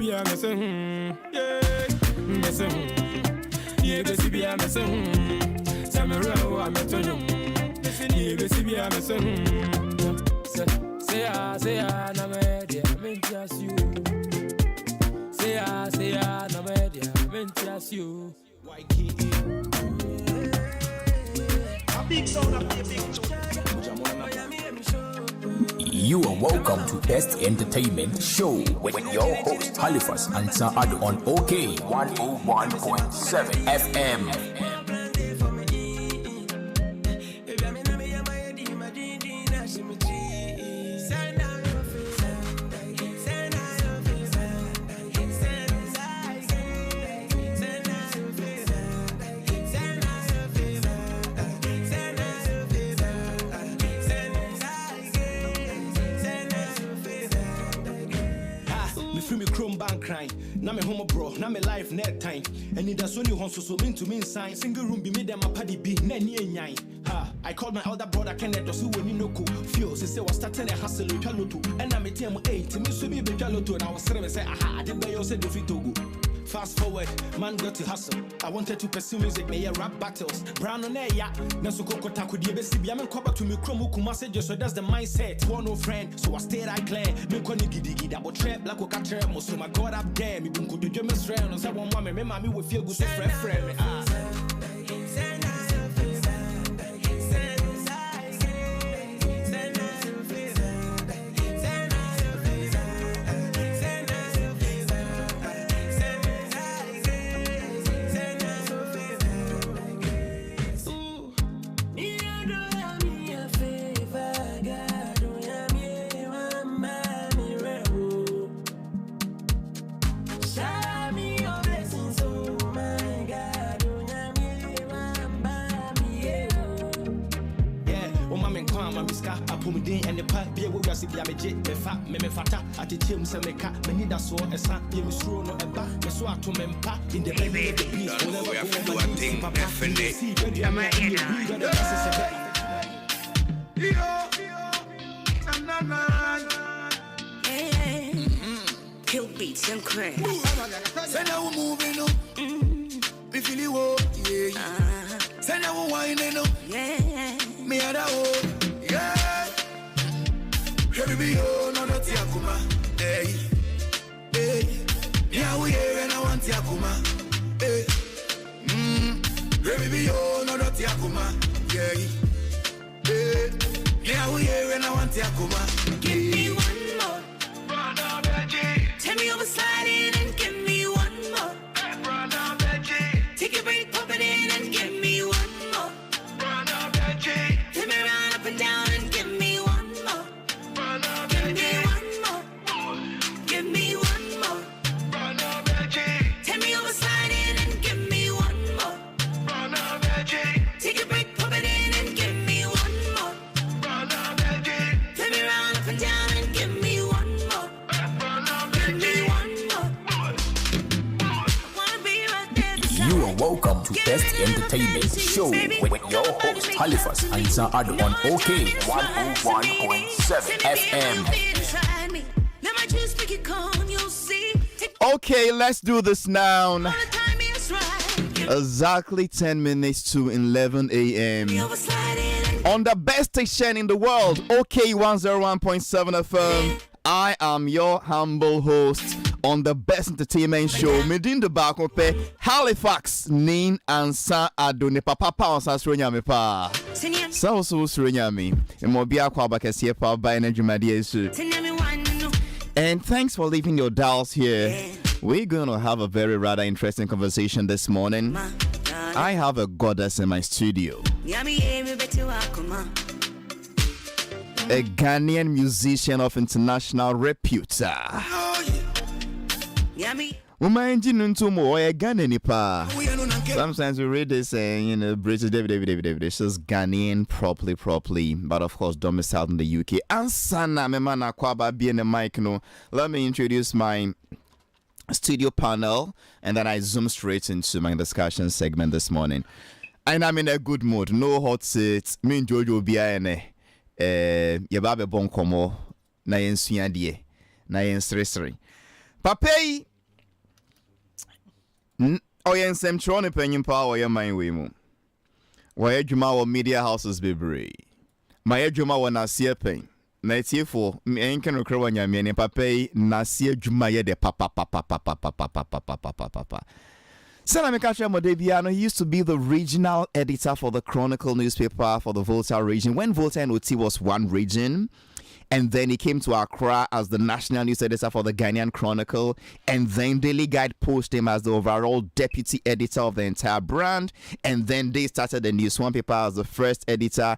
Besibia, Messin, yeah, Messin, yeah, Besibia, Messin, Samara, I'm a tonum, Besibia, Messin, say, Namedia, Mentias you. Say, Namedia, Mentias you. You are welcome to Best Entertainment Show with your host Halifax and Addo on OK 101.7 FM. Na me homo bro, na me life net time. And it does only want so mean to mean sign. Single room be made them a paddy be, nanny and ha. I called my elder brother Kenneth to see when you know feel. Say was starting a hustle with Chaloto. And I'm a team 8 to me so be Chaloto. And I was saying, aha, I didn't buy you said if you to go. Fast forward, man got to hustle. I wanted to pursue music, may rap battles. Brown on air, yeah. Naso Koko Taku DBC, I'm come back to me Nkrumah message, so that's the mindset. One no friend, so I stayed I clear. Me koni gidi double trap, like what catcher, most of my God up there. Me bunko to German friend, or someone woman, me mommy will feel good to friend. And the part be a way as if you jet, me fat, me fata, at the team, some make up, me need a so a son, you miss no a back, me so to me pa in the baby, whenever we have to do a thing, definitely. Kill beats and crack. Send out moving up. Me feel you, yeah. Send out whining up. Yeah. Me ada oh. Yeah, baby, oh, no, not Yakuma. Hey, hey, yeah, we here and I want Yakuma. Hey, baby, oh, no, not Yakuma. Yeah, hey, yeah, we here and I want Yakuma. Give me one more. Brother Benji. Tell me over sliding and give me one more. Brother Benji. Take a break, pop it in and give me one more. Brother Benji. Turn me around, up and down and give me one more. Brother Give me Benji. one more. Give me one more. Brother Benji. Tell me over sliding and give me one more. Brother Benji. Take a break, pop it in and give me one more. Brother Benji. Turn me around, up and down and give me one more. Give me one more. I wanna be right there beside You are welcome to Best Entertainment Show with your host Halifax and Addo on OK 101.7 FM. Let my juice make it calm, you'll see. Okay, let's do this now. All the time is right. Exactly 10 minutes to 11 a.m. Over sliding On the best station in the world, OK 101.7 FM. I am your humble host on the best entertainment show. Medin the back of Halifax, Nin and Sa Addo ne papa on Sasronya pa. So Sronya me. And Mobia Kwabakasia pa by energy media. And thanks for leaving your dials here. We're gonna have a very rather interesting conversation this morning. I have a goddess in my studio. A Ghanaian musician of international repute. Sometimes we read this saying, British David. This is Ghanaian properly, but of course domiciled in the UK. Ansana memana kwaba be in the mic. No, let me introduce my studio panel, and then I zoom straight into my discussion segment this morning. And I'm in a good mood. No hot seats. Me and Jojo Biane. Yababe bon komo na yensuadie na yensresre. Papai Oyen Sem Trone Penyon Power, your mind wimu. Why Juma or media houses be brave? My Juma when I see a pain. Night here for me ain't can recall when you're meaning papa, Nasia Juma de papa. Sana Mekacha Modebiano used to be the regional editor for the Chronicle newspaper for the Volta region. When Volta and Oti was one region, and then he came to Accra as the national news editor for the Ghanaian Chronicle, and then Daily Guide posted him as the overall deputy editor of the entire brand, and then they started the News One paper as the first editor.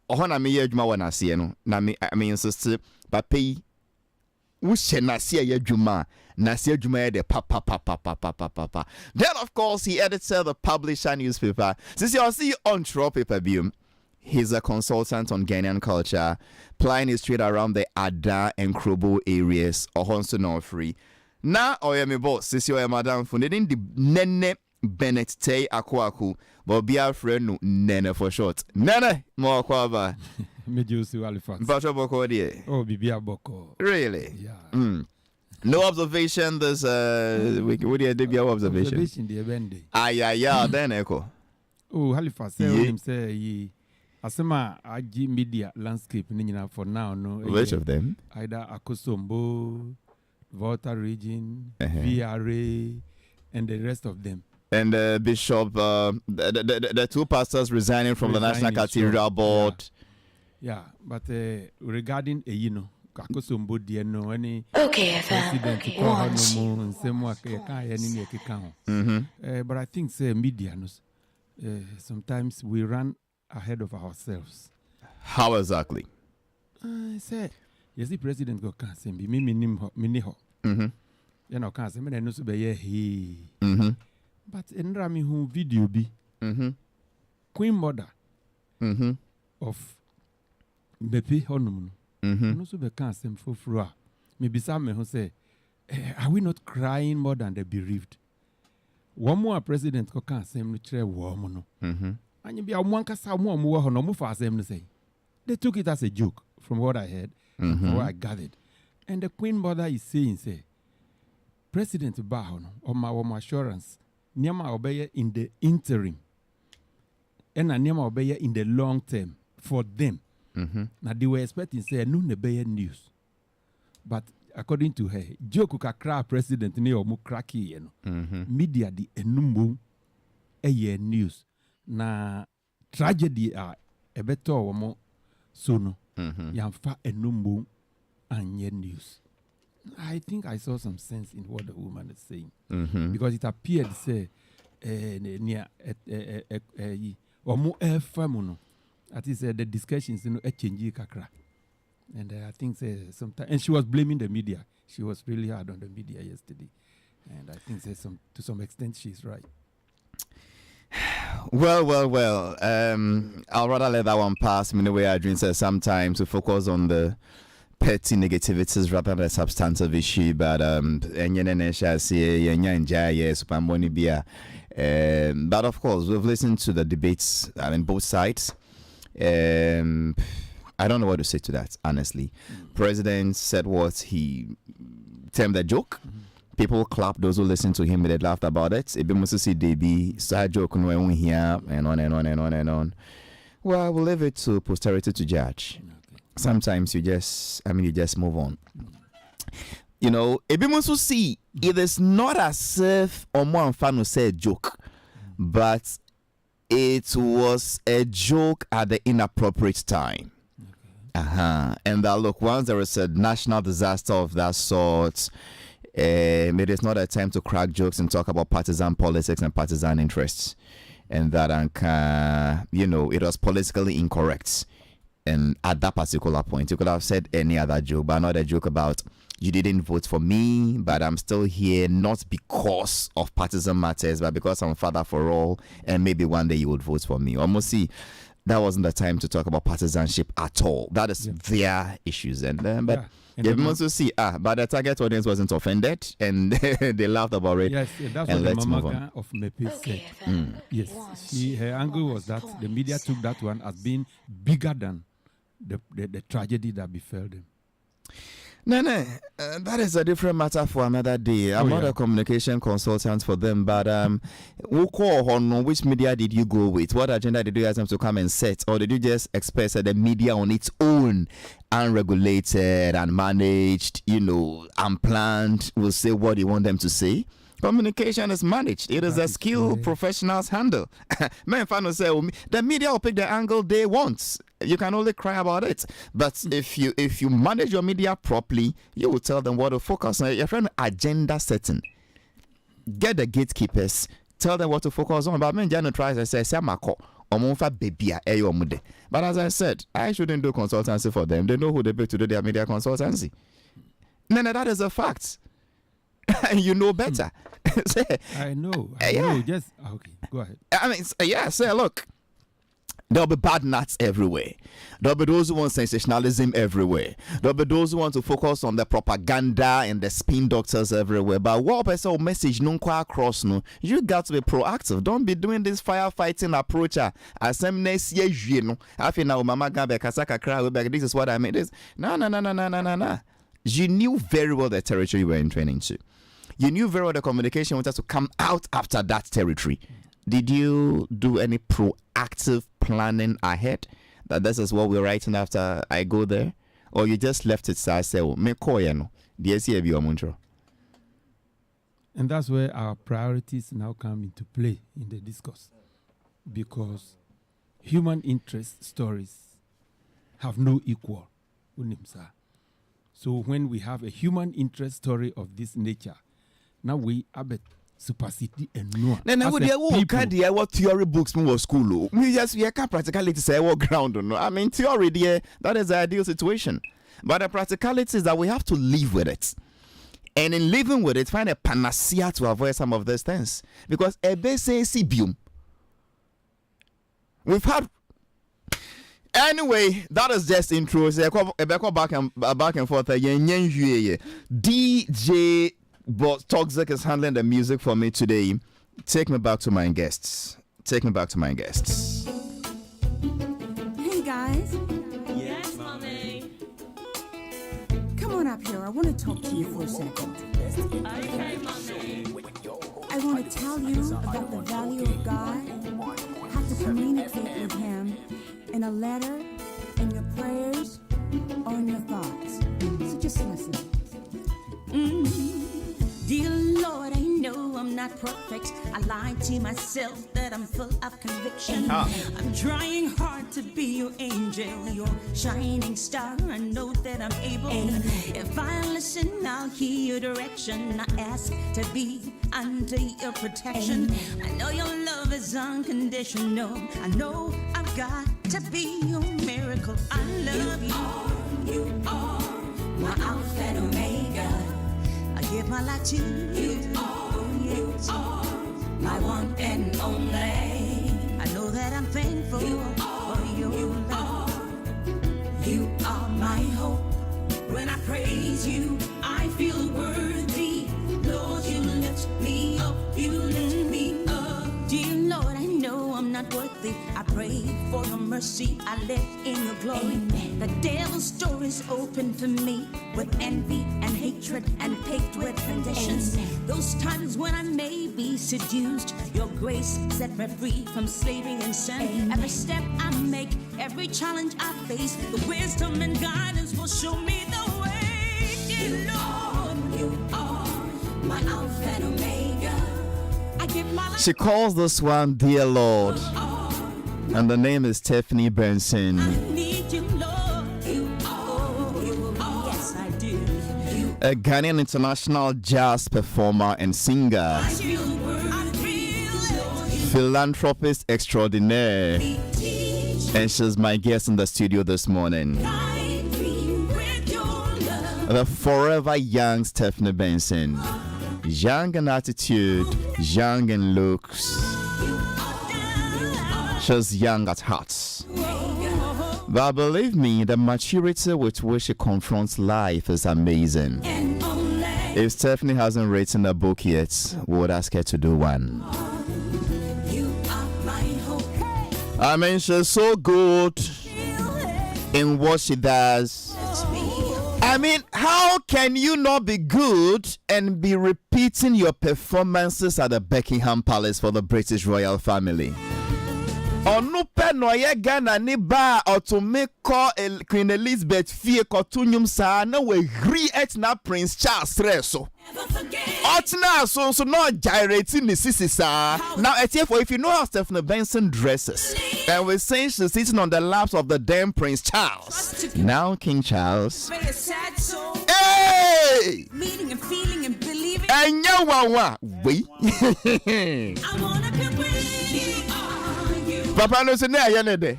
Ohona me yedwuma wa nase no na me insist papai wo hye nase yedwuma nase yedwuma de pa. Then of course he edited the Publisher newspaper. Since you see on Tro paper biom, he's a consultant on Ghanaian culture, plying his trade around the Addo and Nkrumah areas ohonso no free. Na oyemi boss since you madam for needing the nene Bennett Tay Akwaku, but be our friend no Nene for short. Nene more kwaba. Mejusi Halifax. Bacho boko die. Oh, Bibia Boko. Really? Yeah. No observation. This what do you do? Observation. Observation the event. Yeah. Then echo. Oh, Halifax. Him say ye. Asema agi media landscape ninyina for now no. Which of them? Either Akosombo, Volta region, VRA, and the rest of them. And Bishop, the two pastors resigning from the National Cathedral Board. Yeah, but regarding Kakosombo dear no any president but I think say media sometimes we run ahead of ourselves. How exactly? Say yes, the president go can say me miniho. You know can say me no so be he. But in Rami who video be Queen Mother of Bepi Honum. No so be can say for frua. Maybe some who say, are we not crying more than the bereaved? One more president can say no tre woman. And you be a one cassa more no for them to say. They took it as a joke from what I heard, from what I gathered. And the Queen Mother is saying, say, President Bahon or my assurance. Niama obey in the interim, and Niama obey in the long term for them. Now they were expecting say no nebeye news, but according to her, joke kakra president ne omu kraki media di enumbu eye news na tragedy a ebeto omo sono yamfa enumbu anye news. I think I saw some sense in what the woman is saying because it appeared say near omo efamuno. That is the discussions change kakra, and I think say sometimes and she was blaming the media. She was really hard on the media yesterday, and I think say to some extent she's right. Well. I'll rather let that one pass. The way I dream says sometimes we focus on the petty negativities rather than a substantive issue, but but of course we've listened to the debates. I mean both sides. I don't know what to say to that, honestly. President said what he termed a joke. People clapped. Those who listened to him, they laughed about it. It must see DB side joke here and on and on and on and on. Well, we'll leave it to posterity to judge. Sometimes you just move on. You know, Ebimusu see it is not as if Omo Anfano said joke, but it was a joke at the inappropriate time. And that look, once there is a national disaster of that sort, it is not a time to crack jokes and talk about partisan politics and partisan interests. And that, it was politically incorrect. And at that particular point, you could have said any other joke, but not a joke about you didn't vote for me, but I'm still here, not because of partisan matters, but because I'm father for all, and maybe one day you would vote for me. Almost see, that wasn't the time to talk about partisanship at all. That is their issues. And but you must see, but the target audience wasn't offended, and they laughed about it. Yes, that's and what the let's move on. Mama of Mepe said. Yes, her angle was that the media took that one as being bigger than the tragedy that befell them. No, that is a different matter for another day. I'm not a communication consultant for them, but we'll call on which media did you go with? What agenda did you ask them to come and set? Or did you just expect that the media on its own, unregulated and managed, unplanned, will say what you want them to say? Communication is managed. It is a skill professionals handle. Men fan say the media will pick the angle they want. You can only cry about it. But if you manage your media properly, you will tell them what to focus on. Your friend agenda setting. Get the gatekeepers. Tell them what to focus on. But men just try to say but as I said, I shouldn't do consultancy for them. They know who they pay to do their media consultancy. No, that is a fact. You know better. I know. Just okay. Go ahead. I mean, say, look, there'll be bad nuts everywhere. There'll be those who want sensationalism everywhere. There'll be those who want to focus on the propaganda and the spin doctors everywhere. But what person message no quite across no? You got to be proactive. Don't be doing this firefighting approach. This is what I mean. No. You knew very well the territory you were entering into. You knew very well the communication wanted to come out after that territory. Did you do any proactive planning ahead? That this is what we're writing after I go there? Or you just left it so I say, me koyeno. And that's where our priorities now come into play in the discourse. Because human interest stories have no equal. So when we have a human interest story of this nature, now we have a supercity and no. Then would you what theory books was school? We can't practicality say what ground no. I mean theory there, that is the ideal situation. But the practicality is that we have to live with it. And in living with it, find a panacea to avoid some of these things. Because we've had anyway, that is just intro. Back and forth. DJ Toxic is handling the music for me today. Take me back to my guests. Hey guys. Yes, mommy. Come on up here. I want to talk to you for a second. Okay, mommy. I want to tell you about the value of God, how to communicate with Him in a letter, in your prayers, or in your thoughts. So just listen. Dear Lord, I know I'm not perfect. I lied to myself that I'm full of conviction. I'm trying hard to be your angel, your shining star. I know that I'm able. If I listen, I'll hear your direction. I ask to be under your protection. I know your love is unconditional. I know I've got to be your miracle. I love you. You are my Alpha and Omega. I give my life to you. You are my one and only. I know that I'm thankful for your love. You are my hope. When I praise you, I feel worthy. Lord, you lift me up. You lift me up. Dear Lord, I know I'm not worthy. I pray for your mercy. I live in your glory. Amen. The devil's door is open for me with envy and hatred and paved with conditions. Amen. Those times when I may be seduced, your grace set me free from slavery and sin. Amen. Every step I make, every challenge I face, the wisdom and guidance will show me the way. Dear Lord, you are my Alpha and Omega. I give my life. She calls this one Dear Lord. And the name is Stephanie Benson. I need you, Lord. You are. Yes, I do. A Ghanaian international jazz performer and singer. I feel Philanthropist extraordinaire. And she's my guest in the studio this morning. The forever young Stephanie Benson. Young in attitude, young in looks. She's young at heart. But believe me, the maturity with which she confronts life is amazing. If Stephanie hasn't written a book yet, we would ask her to do one. I mean, she's so good in what she does. I mean, how can you not be good and be repeating your performances at the Buckingham Palace for the British royal family? Onupe no ye Ghana ni ba otumeko Queen Elizabeth fie kotunyum sa na we gri etna Prince Charles reso. Otna so no gyrating ni sisi sa. Now if you know how Stephanie Benson dresses, and we're saying she's sitting on the laps of the damn Prince Charles. Now King Charles. Hey! Meaning and feeling and believing. And you wawa. Wait. Papa no say na yenede.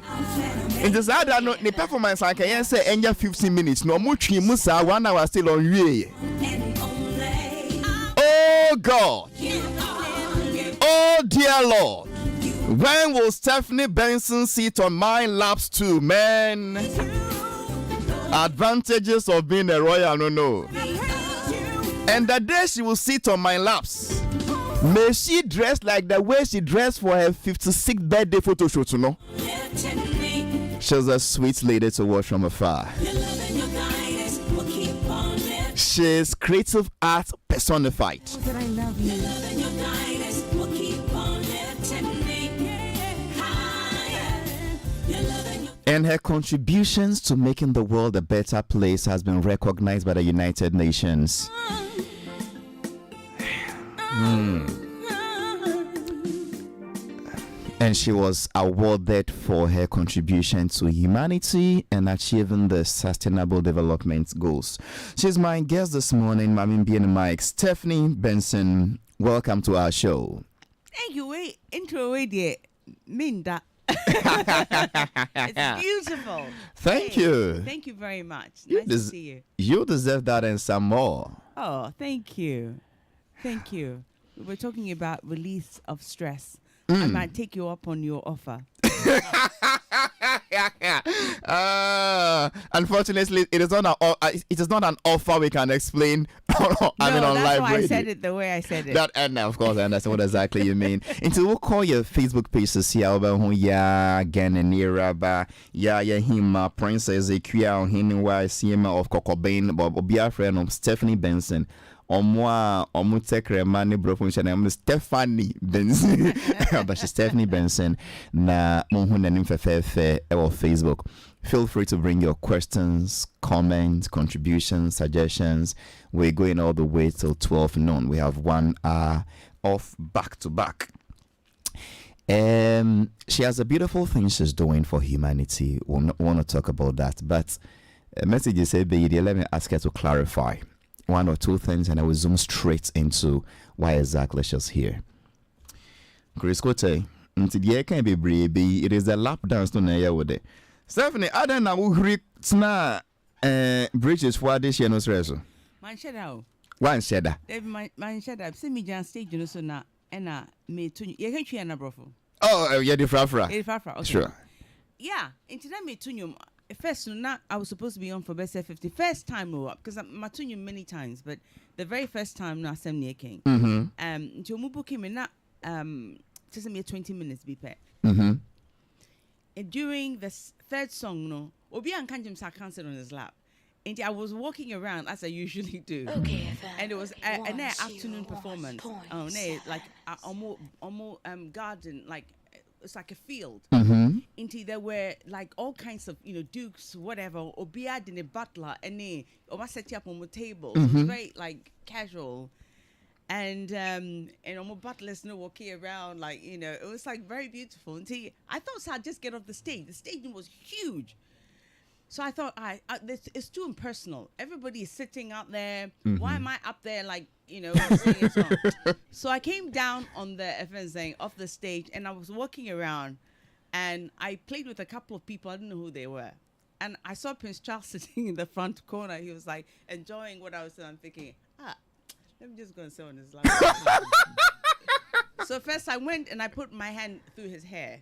In the side no the performance I can say enya 15 minutes. No mu twi mu sa 1 hour still on wie. Oh God. Oh dear Lord. When will Stephanie Benson sit on my laps too, man? Advantages of being a royal, no. And the day she will sit on my laps, may she dress like the way she dressed for her 56th birthday photo shoot, you know? She's a sweet lady to watch from afar. She's creative art personified. That I love you. And her contributions to making the world a better place has been recognized by the United Nations. And she was awarded for her contribution to humanity and achieving the Sustainable Development Goals. She's my guest this morning, Mami B and Mike. Stephanie Benson, welcome to our show. Thank you. Wait, intro way there. Minda. It's beautiful. Thank you. Thank you very much. Nice to see you. You deserve that and some more. Oh, thank you. Thank you. We're talking about release of stress. I might take you up on your offer. Unfortunately, it is not an offer we can explain. On that's live why radio. I said it the way I said it. And of course, I understand what exactly you mean. Until we'll call your Facebook page to see again and near him Princess Akye him why CM of Kokobane Bob Obia friend of Stephanie Benson. Stephanie Benson. But she's Stephanie Benson na Facebook. Feel free to bring your questions, comments, contributions, suggestions. We're going all the way till 12 noon. We have 1 hour off back to back. She has a beautiful thing she's doing for humanity. We'll not want to talk about that. But messages say, let me ask her to clarify 1 or 2 things, and I will zoom straight into why exactly she's here. Chris Kote, it is a lap dance to Naya with it. Stephanie, I don't know who bridges for this year. Man, shut out. One shedder. Man, shut up. Send me down stage, so now, and me to you. You can't hear brofo. Oh, yeah, the frafra. Okay. Sure. Yeah, into that me to you. First, now I was supposed to be on for best 50. First time we up because I'm matching many times, but the very first time now I'm near King. To move him in that just me 20 minutes be pet. And during the third song, no, Obi and Kanjim sat cancelled on his lap. And I was walking around as I usually do. Okay, and it was an afternoon performance. Oh, no, like almost garden, like it's like a field. Into there were like all kinds of dukes, whatever. Obia in a butler, and they set up on the table. So it was very like casual, and almost butlers walking around like it was like very beautiful. Until I thought I'd just get off the stage. The stage was huge. So I thought, it's too impersonal. Everybody is sitting out there. Why am I up there like, singing a song? So I came down on the event saying off the stage, and I was walking around, and I played with a couple of people. I didn't know who they were. And I saw Prince Charles sitting in the front corner. He was like enjoying what I was saying. I'm thinking, let me just go and sit on his lap. So first I went and I put my hand through his hair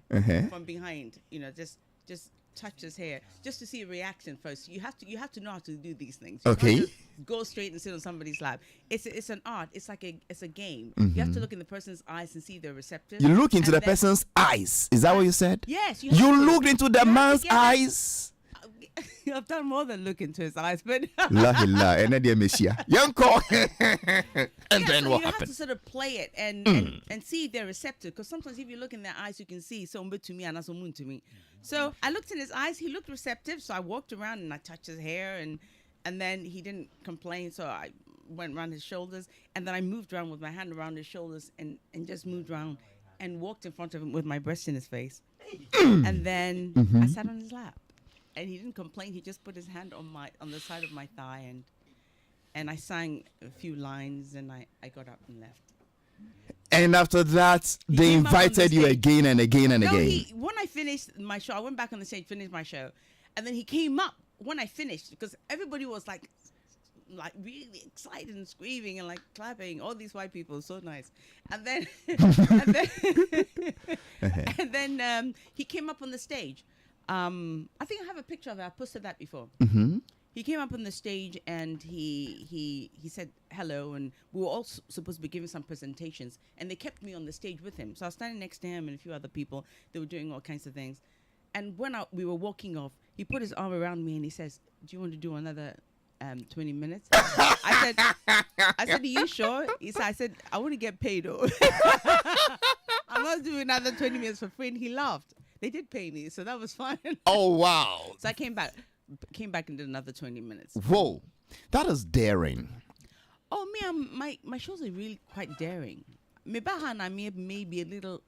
from behind, just touch his hair just to see a reaction first. You have to know how to do these things. You can't just go straight and sit on somebody's lap. It's an art. It's like a game. You have to look in the person's eyes and see they're receptive. You look into the person's eyes. Is that what you said? Yes. You looked into the man's eyes. I've done more than look into his eyes, but La hila, and then Messiah. Young call. And then so what you have happened? to sort of play it and see if they're receptive. Because sometimes if you look in their eyes, you can see so to me and so moon to me. So I looked in his eyes. He looked receptive. So I walked around and I touched his hair, and then he didn't complain. So I went around his shoulders, and then I moved around with my hand around his shoulders and just moved around and walked in front of him with my breast in his face. And then I sat on his lap. And he didn't complain. He just put his hand on the side of my thigh, and I sang a few lines, and I got up and left. And after that, they came up on the invited you stage. again and again and again. When I finished my show, I went back on the stage, finished my show, and then he came up when I finished because everybody was like really excited and screaming and like clapping. All these white people, so nice. And then and then he came up on the stage. I think I have a picture of it. I posted that before. He came up on the stage and he said hello, and we were all supposed to be giving some presentations, and they kept me on the stage with him. So I was standing next to him and a few other people. They were doing all kinds of things. And when we were walking off, he put his arm around me and he says, "Do you want to do another 20 minutes?" I said, "Are you sure?" I said, "I want to get paid though." I'm not doing another 20 minutes for free. And he laughed. They did pay me, so that was fine. Oh, wow. So I came back and did another 20 minutes. Whoa, that is daring. Oh, me, my shows are really quite daring. Maybe a little,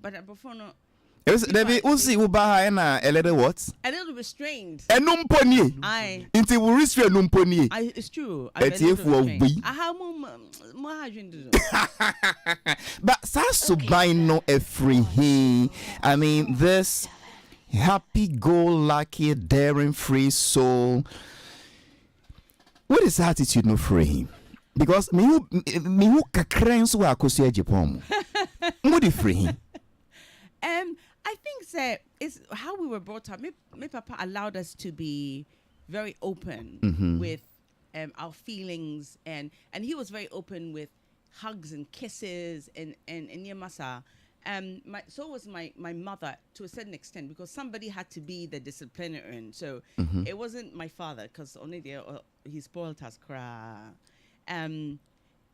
but I prefer not. We'll see a little what? A little restrained. Aye. Until we restrain numponi. It's true. It's if we be. I have more But Sasubino Efrihi. I mean, this happy-go-lucky, daring, free soul. What is attitude no free? Because me who kakren so akosia Japan. What is free? I think that it's how we were brought up. My papa allowed us to be very open with our feelings, and he was very open with hugs and kisses and yamasa. So was my mother to a certain extent, because somebody had to be the disciplinarian. So it wasn't my father, because only he spoiled us.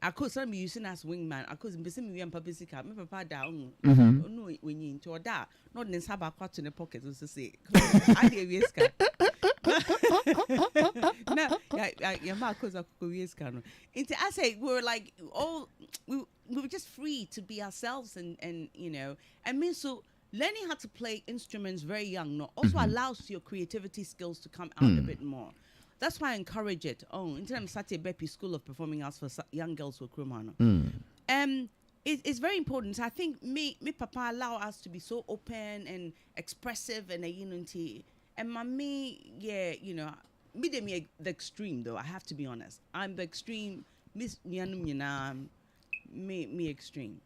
I could some using as wingman. I could be some young publicity. My papa down. No, when you into that, not in Sabah quite in the pocket. To say, I did risk. No, yeah, Marcos are risk. Into I say we were like we were just free to be ourselves, and you know, I mean, so learning how to play instruments very young also allows your creativity skills to come out a bit more. That's why I encourage it. In terms of Bepi School of Performing Arts for young girls with Nkrumah. It's very important. So I think me papa allow us to be so open and expressive and unity. And mommy, yeah, you know, me the extreme though. I have to be honest. I'm the extreme. Me extreme.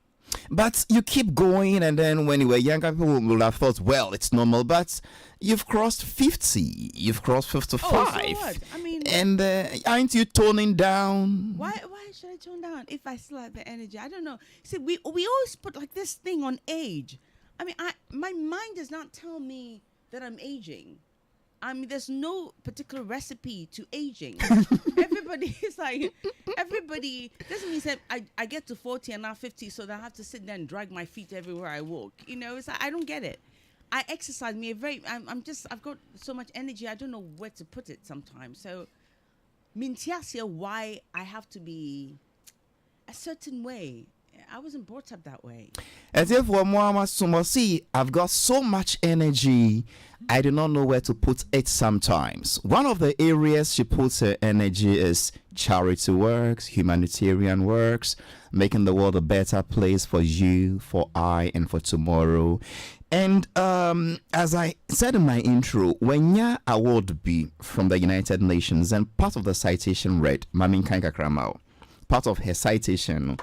But you keep going, and then when you were younger, people would have thought, well, it's normal. But you've crossed 50, you've crossed 55. Oh, so what? I mean, and aren't you toning down? Why should I tone down if I still have the energy? I don't know. See, we always put like this thing on age. I mean, my mind does not tell me that I'm aging. I mean, there's no particular recipe to aging. Everybody doesn't mean that I get to 40 and now 50, so that I have to sit there and drag my feet everywhere I walk. You know, it's I don't get it. I exercise I've got so much energy, I don't know where to put it sometimes. So mintiasia why I have to be a certain way. I wasn't brought up that way. As if I've got so much energy, I do not know where to put it sometimes. One of the areas she puts her energy is charity works, humanitarian works, making the world a better place for you, for I, and for tomorrow. And as I said in my intro, when your award be from the United Nations, and part of the citation read, Mamin Kanka Kramao, part of her citation.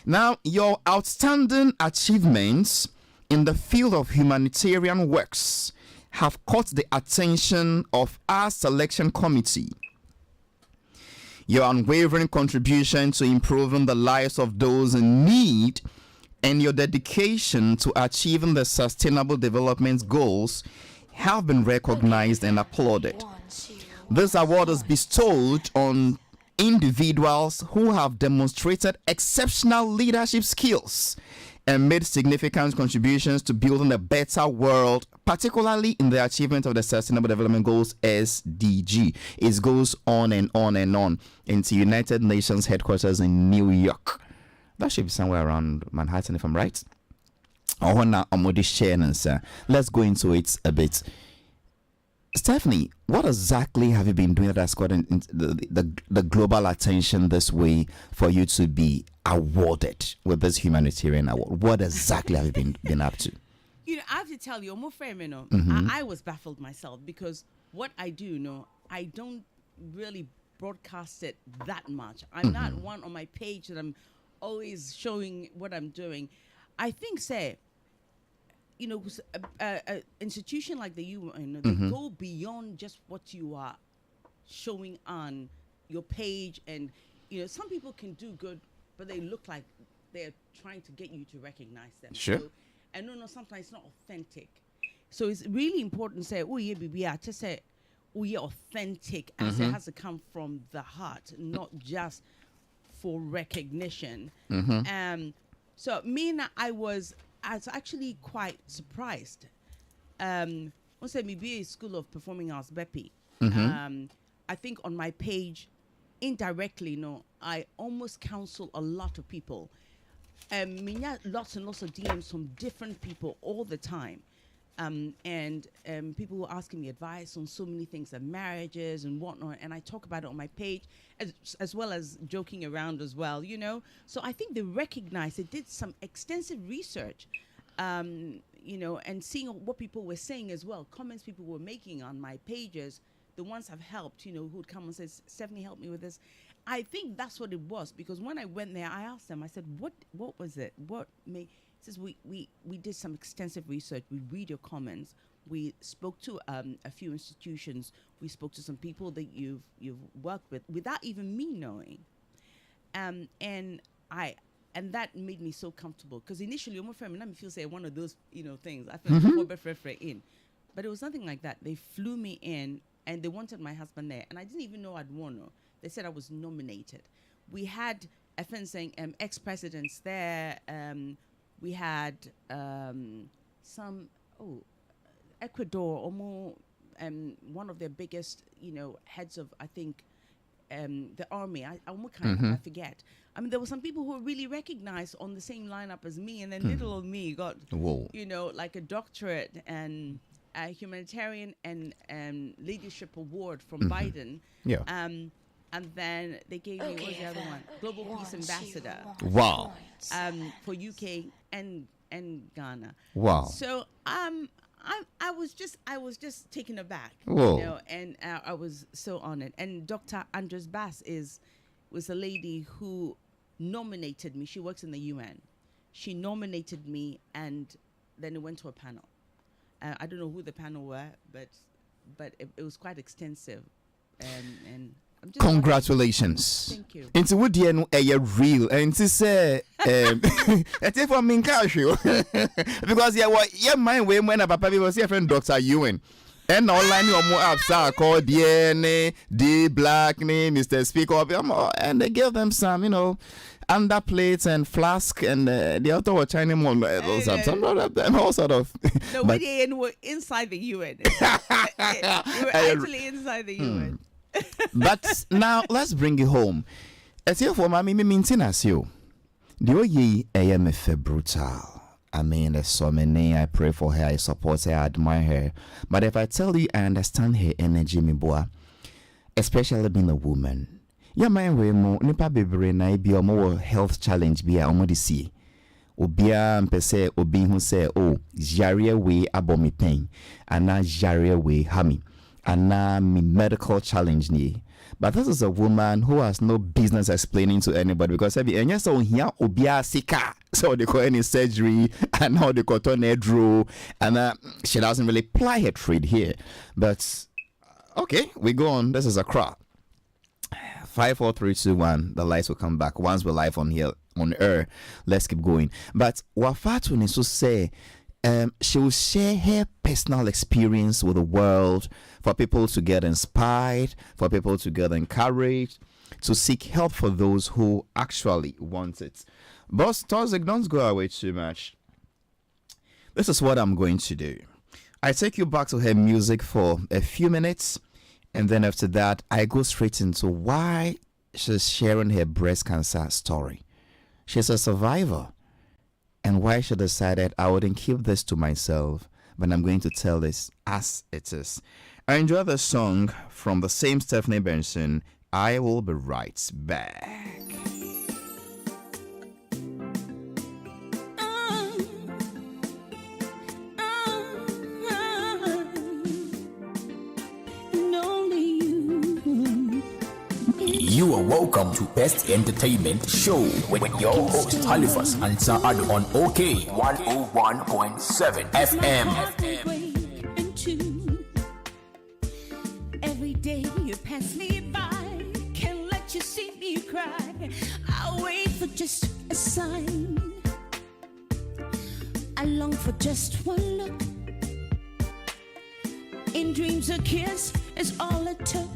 Now, your outstanding achievements in the field of humanitarian works have caught the attention of our selection committee. Your unwavering contribution to improving the lives of those in need and your dedication to achieving the Sustainable Development Goals have been recognized and applauded. This award is bestowed on individuals who have demonstrated exceptional leadership skills and made significant contributions to building a better world, particularly in the achievement of the Sustainable Development Goals SDG. It goes on and on and on into United Nations headquarters in New York. That should be somewhere around Manhattan, if I'm right. Let's go into it a bit. Stephanie, what exactly have you been doing that has gotten the global attention this way for you to be awarded with this humanitarian award? What exactly have you been up to? You know, I have to tell you, I was baffled myself because what I do, I don't really broadcast it that much. I'm not one on my page that I'm always showing what I'm doing. I think, an institution like the UN, they go beyond just what you are showing on your page. And, some people can do good, but they look like they're trying to get you to recognize them. Sure. So, and sometimes it's not authentic. So it's really important to say, to say, authentic, as it has to come from the heart, not just for recognition. So I was actually quite surprised. Once I be a School of Performing Arts, BEPI. I think on my page, indirectly, I almost counsel a lot of people. Lots and lots of DMs from different people all the time. And people were asking me advice on so many things, like marriages and whatnot, and I talk about it on my page, as well as joking around as well, So I think they recognized, they did some extensive research, and seeing what people were saying as well, comments people were making on my pages, the ones I've helped, who'd come and say, Stephanie, help me with this. I think that's what it was, because when I went there, I asked them, I said, what was it? What made... Says we did some extensive research. We read your comments. We spoke to a few institutions. We spoke to some people that you've worked with without even me knowing. And that made me so comfortable, because initially I'm feel say one of those things. I felt in, but it was nothing like that. They flew me in and they wanted my husband there, and I didn't even know I'd won. They said I was nominated. We had FN saying ex-presidents there. We had Ecuador, one of their biggest, heads of, I think, the army. I forget. I mean, there were some people who were really recognized on the same lineup as me, and then little old me got, like a doctorate and a humanitarian and leadership award from Biden. Yeah. And then they gave me, what was the other one? Global Peace Ambassador. Wow. For UK and Ghana. Wow. So I was just taken aback. Whoa. And I was so honored. And Dr. Andres Bass was a lady who nominated me. She works in the UN. She nominated me, and then it went to a panel. I don't know who the panel were, but it was quite extensive. And congratulations. Thank you. Into what you know, real and to say, it's for me, because mind when a papa was your friend Dr. Ewan. And online your more apps are called DNA, D Black name, Mr. Speaker, and they give them some, underplates and flask, and the other were Chinese one, some of them, all sort of. No, we were inside the UN. We were actually inside the UN. But now let's bring it home. As here for mommy, me maintenance you. The ye am brutal. I mean, there's so many. I pray for her, I support her, I admire her. But if I tell you, I understand her energy, me boy, especially being a woman. Yeah, my way more nipa bebre na be a more health challenge be a omodi see. Obia mpese obi hu say, oh, jare we abomi pain, and na jare we hami. And now me medical challenge ni. But this is a woman who has no business explaining to anybody, because every and yes, so here obia sika, so they call any surgery and how they call tornado, and she doesn't really ply her trade here. But okay, we go on. This is a crowd. 5, 4, 3, 2, 1. The lights will come back once we're live on here on air. Let's keep going. But Wafatu Nisu say She will share her personal experience with the world for people to get inspired, for people to get encouraged, to seek help for those who actually want it. Boss Tozik, don't go away too much. This is what I'm going to do. I take you back to her music for a few minutes, and then after that, I go straight into why she's sharing her breast cancer story. She's a survivor, and why she decided I wouldn't keep this to myself, but I'm going to tell this as it is. I enjoy the song from the same Stephanie Benson, I Will Be Right Back. You are welcome to Best Entertainment Show with your host Halifax and Addo on OK 101.7 FM. Every day you pass me by, can't let you see me cry. I'll wait for just a sign. I long for just one look. In dreams a kiss is all it took.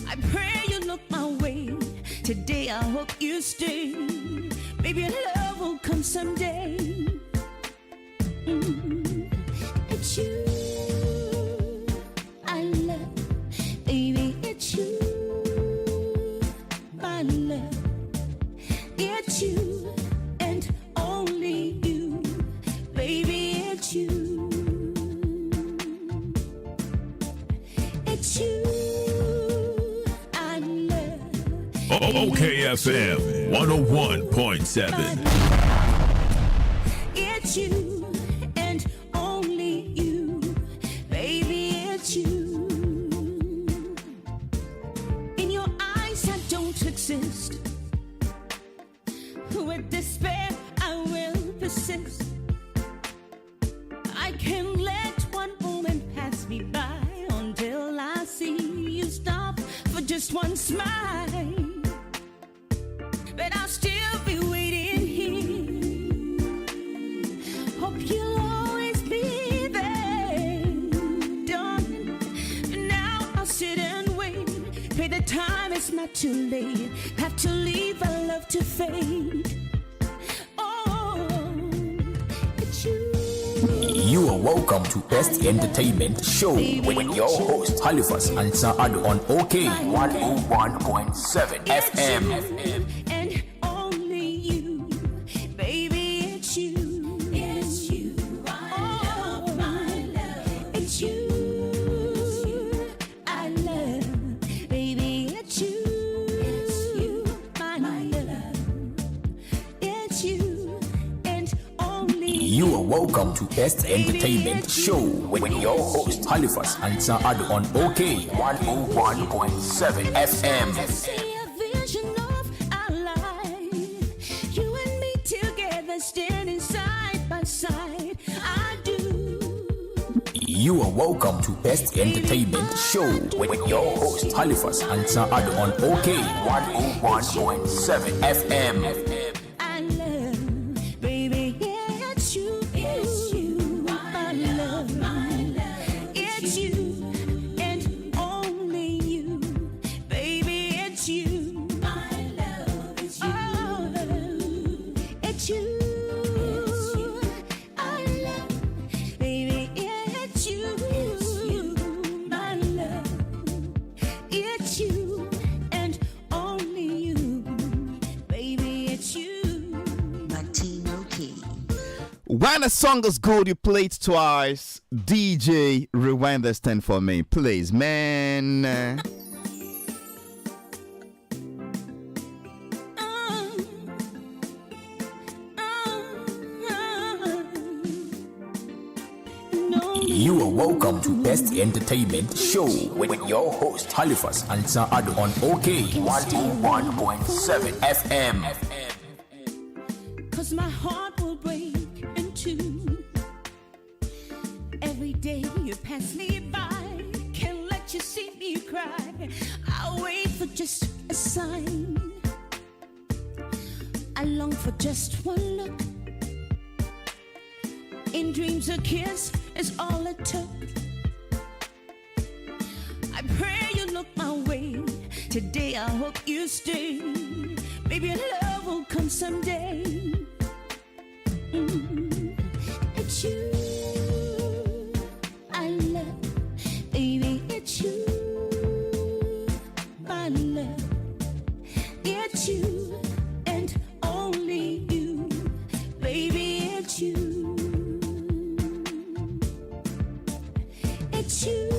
I pray you look my way. Today I hope you stay. Maybe love will come someday. It's you I love, baby. It's you, my love. It's you and only you, baby. It's you. It's you. OKFM 101.7. It's you and only you, baby. It's you. In your eyes I don't exist. With despair I will persist. I can't let one moment pass me by until I see you stop for just one smile. But I'll still be waiting here. Hope you'll always be there, darling. For now I'll sit and wait. Pray the time is not too late. Have to leave our love to fade. Oh, it's you. You are welcome to Best Entertainment Show with your host Halifax and Addo on OK 101.7 FM. And only you, baby. It's you. It's you. I love, my love. It's you. I love, baby. It's you. It's you, my love. It's you and only You are welcome to Best Entertainment Show with your host Halifax and Addo on OK 101.7 FM. See a vision of our life. You and me together standing side by side. I do. You are welcome to Best Entertainment Show with your host Halifax and Addo on OK 101.7 FM. I love, baby. Yeah, it's you. It's you. My love, my love. It's you and only you, baby. It's you. My love. It's you. Oh, it's you. It's you. I love, baby. It's you. It's you. My love. It's you and only you, baby. It's you. When a song is good, you play it twice. DJ, rewind this 10 for me, please, man. You are welcome to Best Entertainment Show with your host Halifax and Addo on OK 101.7 FM. Cause my heart will break in two. Every day you pass me by, can't let you see me cry. I'll wait for just a sign. I long for just one look. In dreams, a kiss is all it took. I pray you look my way. Today, I hope you stay. Maybe love will come someday. It's you I love, baby. It's you, my love. It's you and only you, baby. It's you. It's you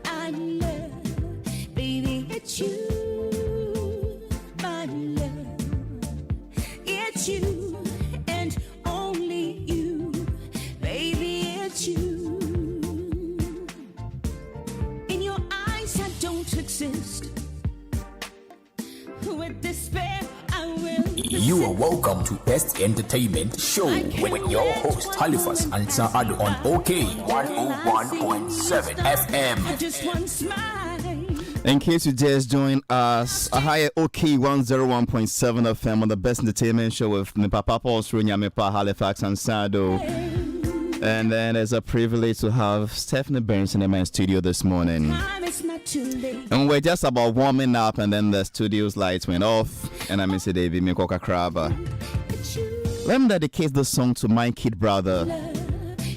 I love, baby. It's you, my love. It's you and only you, baby. It's you. In your eyes, I don't exist. With despair, I will. You are welcome to Best Entertainment Show with your host Halifax and Addo on OK 101.7 FM. I just want smile. In case you just joined us, a higher OK 101.7 FM on the Best Entertainment Show with my Papa Paul Nyamipa, Halifax and Addo. And then it's a privilege to have Stephanie Benson in my studio this morning. It's not too late. And we're just about warming up, and then the studio's lights went off. And I miss it, David Mikoka Kraba. It's you, Let me dedicate the song to my kid brother.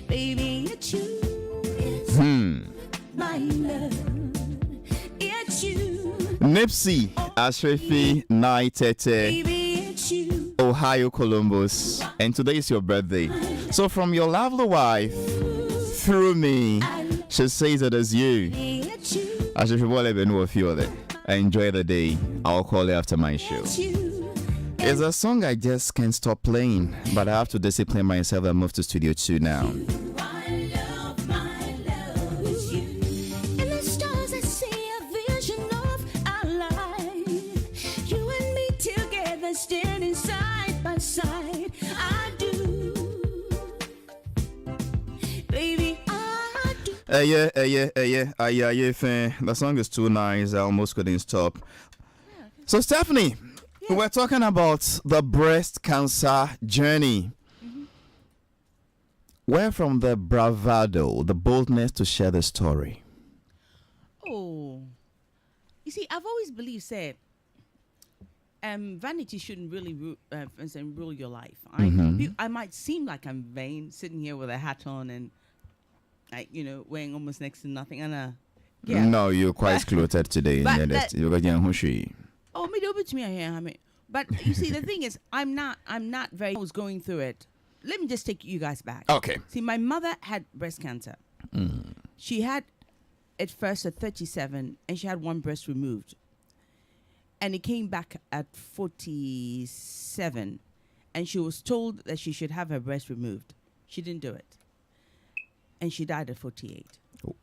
baby. It's you. It's my love. It's you, Nipsey, Ashrefi, Naitete, baby. It's you. Ohio, Columbus. And today is your birthday. So from your lovely wife, through me, she says it is you. It's you. Ashrefi, whatever know of you. Enjoy the day. I'll call you after my show. It's you. It's a song I just can't stop playing, but I have to discipline myself and move to Studio 2 now. My love is you. In the stars, I see a vision of our life. You and me together, standing side by side. I do, baby. I do. The song is too nice. I almost couldn't stop. So, Stephanie, we're talking about the breast cancer journey. Where from the bravado, the boldness to share the story? Oh, you see, I've always believed, say, vanity shouldn't really rule your life. I might seem like I'm vain, sitting here with a hat on and, like, wearing almost next to nothing. And yeah. No, you're quite clothed today. Oh, me do it to me here, but you see, the thing is, I'm not very. I was going through it. Let me just take you guys back. Okay. See, my mother had breast cancer. She had it first at 37, and she had one breast removed. And it came back at 47, and she was told that she should have her breast removed. She didn't do it, and she died at 48.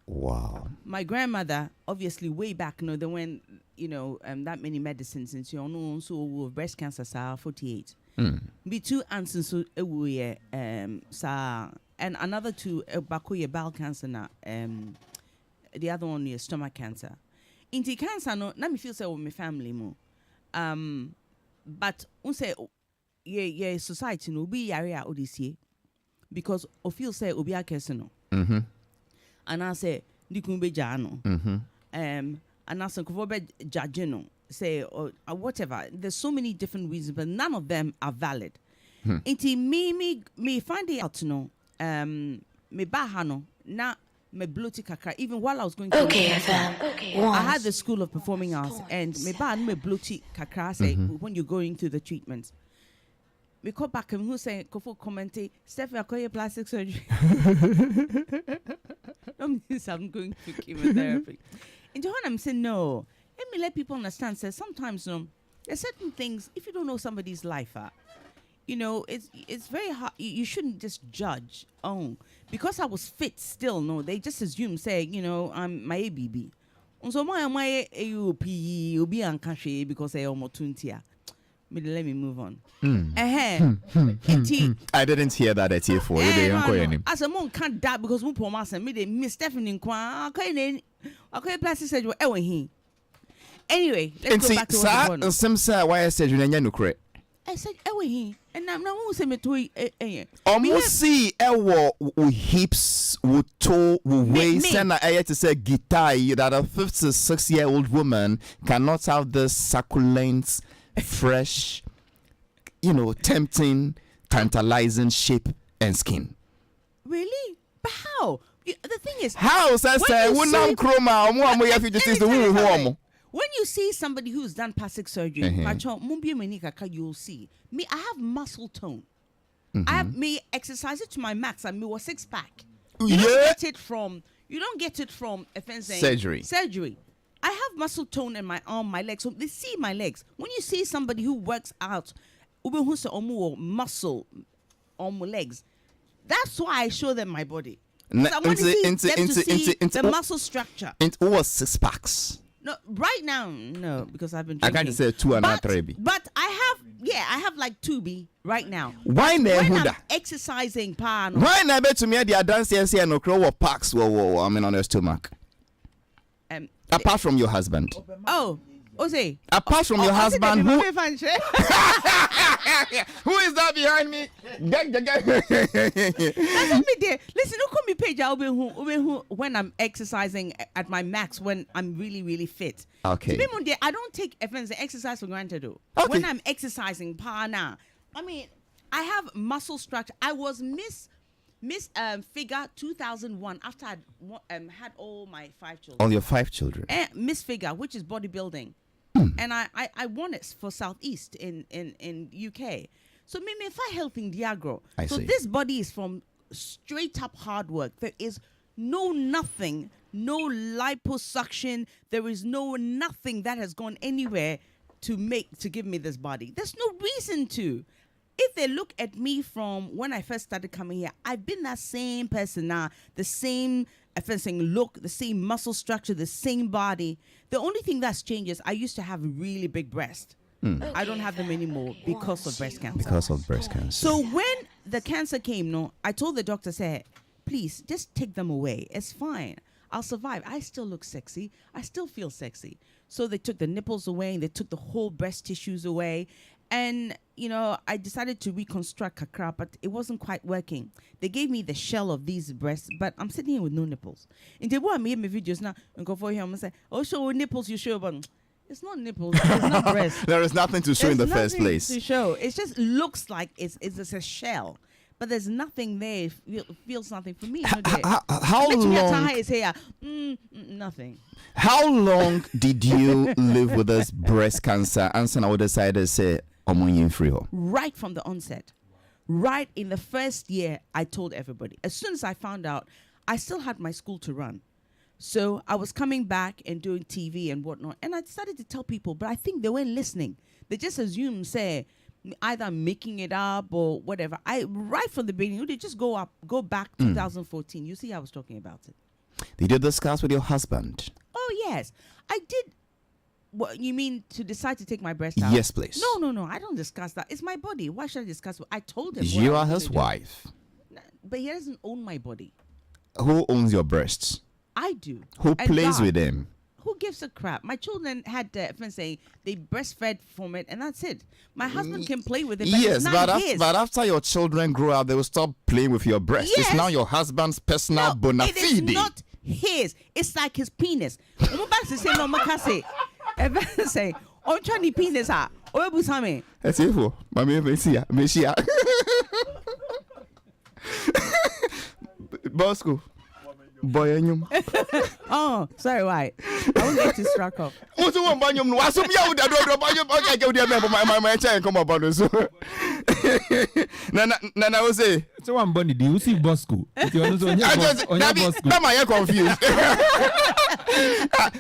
Wow. My grandmother, obviously, way back, there weren't, that many medicines, and so breast cancer, 48. Be two aunts and and another two bakoye bowel cancer na the other one is stomach cancer. Inti cancer no na me feel say with my family mo. But say yeah society no be area odisi because o feel say obi akese no. And I say dikun be ja no. And I say ko be judge no. Say or whatever. There's so many different reasons, but none of them are valid. Inti me find it out no. Me baha no na me bloaty kakra. Even while I was going to I had the School of Performing Arts, and me baha me bloaty kakra. Say when you're going through the treatments. We call back and who say Kofo commentate Steph I call you plastic surgery. That means I'm going through chemotherapy. And Johan, I'm saying no. Let me let people understand. Say sometimes there's certain things if you don't know somebody's life, it's very hard. You shouldn't just judge. Oh, because I was fit still. No, they just assume say I'm my ABB. So my AUP will be uncashy because I almost 20. Let me move on. I didn't hear that at you for you. As a monk can't die because we promise me they Miss Stephanie Kwa. Okay, plastic surgery. Anyway, let's go back to what some say why I said you know correct. I said, And now who say me to Almost see with hips, with toe, with waist, and I to say guitar that a 56-year-old woman cannot have the succulent, fresh, tempting, tantalizing shape and skin. Really? But how? The thing is, how says Nkrumah when you see somebody who's done plastic surgery, you'll see me. I have muscle tone. I have me exercise it to my max. I mean, a 6-pack. You don't get it from surgery. I have muscle tone in my arm, my legs. So they see my legs. When you see somebody who works out, muscle on my legs, that's why I show them my body. I want to see the muscle structure. And what 6 packs? No, right now, no, because I've been drinking. I can't say 2 and not 3. But I have like 2B right now. Why when I'm exercising, why not bet to me the dance here no crow packs on your stomach? Apart from your husband. Ose. Apart from your husband, who is that behind me? That's not me there. Listen, don't call me page. I'll be who when I'm exercising at my max, when I'm really, really fit. Okay. I don't take offense exercise for granted though. Okay. When I'm exercising, I mean, I have muscle structure. I was Miss Figure 2001 after I had all my 5 children. All your 5 children. Miss Figure, which is bodybuilding. And I won it for Southeast in UK. So maybe if I helping Diagro. So this body is from straight up hard work. There is no liposuction. There is nothing that has gone anywhere to give me this body. There's no reason to. If they look at me from when I first started coming here, I've been that same person now, the same look, the same muscle structure, the same body. The only thing that's changed is I used to have really big breasts. I don't have them anymore because of breast cancer. So when the cancer came, I told the doctor, please just take them away. It's fine. I'll survive. I still look sexy. I still feel sexy. So they took the nipples away and they took the whole breast tissues away. And, I decided to reconstruct Kakra, but it wasn't quite working. They gave me the shell of these breasts, but I'm sitting here with no nipples. And they want me in my videos now and go for him and say, show nipples you show, but it's not nipples, it's not breasts. There is nothing to show in the first place. To show. It just looks like it's a shell. But there's nothing there. It feels nothing for me. How long? Nothing. How long did you live with this breast cancer? And so I decided to say, right from the onset. Right in the first year, I told everybody. As soon as I found out, I still had my school to run. So I was coming back and doing TV and whatnot. And I started to tell people, but I think they weren't listening. They just assumed, either I'm making it up or whatever. Right from the beginning, they just go back 2014. You see, I was talking about it. Did you discuss with your husband? Oh, yes. I did. What you mean to decide to take my breast out? Yes, please. No. I don't discuss that. It's my body. Why should I discuss? I told him. You are his wife. But he doesn't own my body. Who owns your breasts? I do. Who plays with them? Who gives a crap? My children had friends say they breastfed from it, and that's it. My husband can play with it, but yes, it's not his. But after your children grow up, they will stop playing with your breast. Yes. It's now your husband's personal bona fide. It is not his. It's like his penis. Say, on Chinese penis, That's it for Mammy Messia. Bosco. Boy, oh, sorry, why? I won't get you struck up. Also, one banyum was some young that I go there, my child come up on us. Nana was say, so one bunny, do you see Bosco? I'm confused.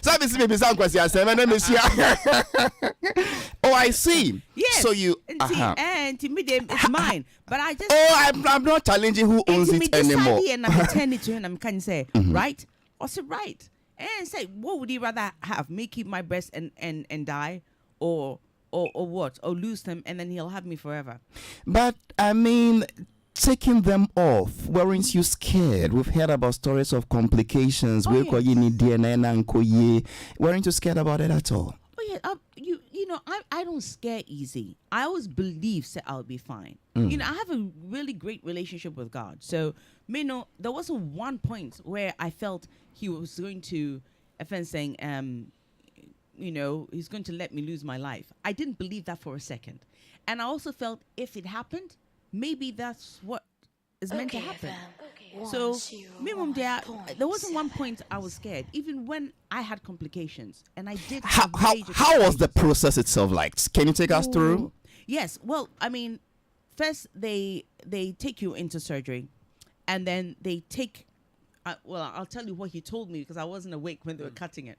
Service maybe some questions, oh, I see. Yes. So you and to me, it's mine. But I just I'm not challenging who owns it anymore. And I'm returning to him. I'm say, right? I said, right. And say, what would he rather have? Me keep my breast and die, or what? Or lose them and then he'll have me forever. But I mean, taking them off, weren't you scared? We've heard about stories of complications. Oh, yes. Weren't you scared about it at all? Oh yeah. I don't scare easy. I always believe that I'll be fine. I have a really great relationship with God. So, there wasn't one point where I felt he was going to offend saying, he's going to let me lose my life. I didn't believe that for a second. And I also felt if it happened, maybe that's what is meant to happen. So, minimum there wasn't one point I was scared, even when I had complications, and I did. How was the process itself like? Can you take us through? Yes. Well, I mean, first they take you into surgery, and then they take. I'll tell you what he told me because I wasn't awake when they were cutting it.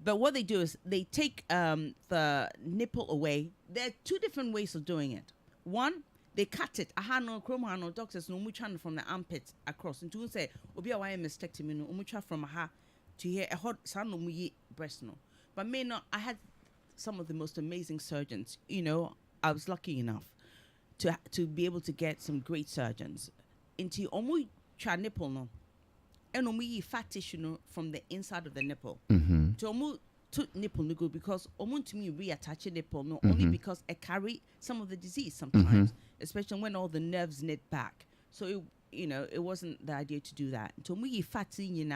But what they do is they take the nipple away. There are two different ways of doing it. One, they cut it. Nkrumah no doctors no much from the armpit across. And to say, obi a why mastectomy no much from to here a hot son no breast no. But I had some of the most amazing surgeons. I was lucky enough to be able to get some great surgeons. Into omu cha nipple no. And omu fat tissue from the inside of the nipple. To omu to nipple no good because omu to me reattach a nipple no only because I carry some of the disease sometimes, especially when all the nerves knit back. So it wasn't the idea to do that. To omu fatty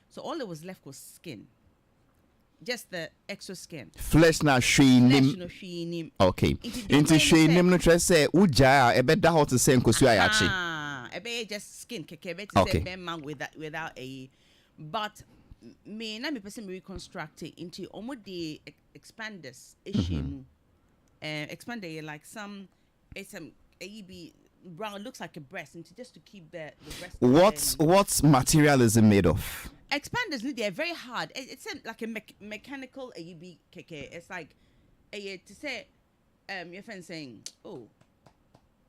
so all that was left was skin. Just the extra skin. Flesh na sheenim. Okay. Into sheenim no try say uja e be da hot say nkosu ayachi. Ebe just skin keke okay. Say man without a but me na me person reconstruct it into almost the expanders issue. Expander like some it's be brown looks like a breast and just to keep the breast. What material is it made of? Expanders they're very hard. It's like a mechanical AEB keke. It's like to say your friend saying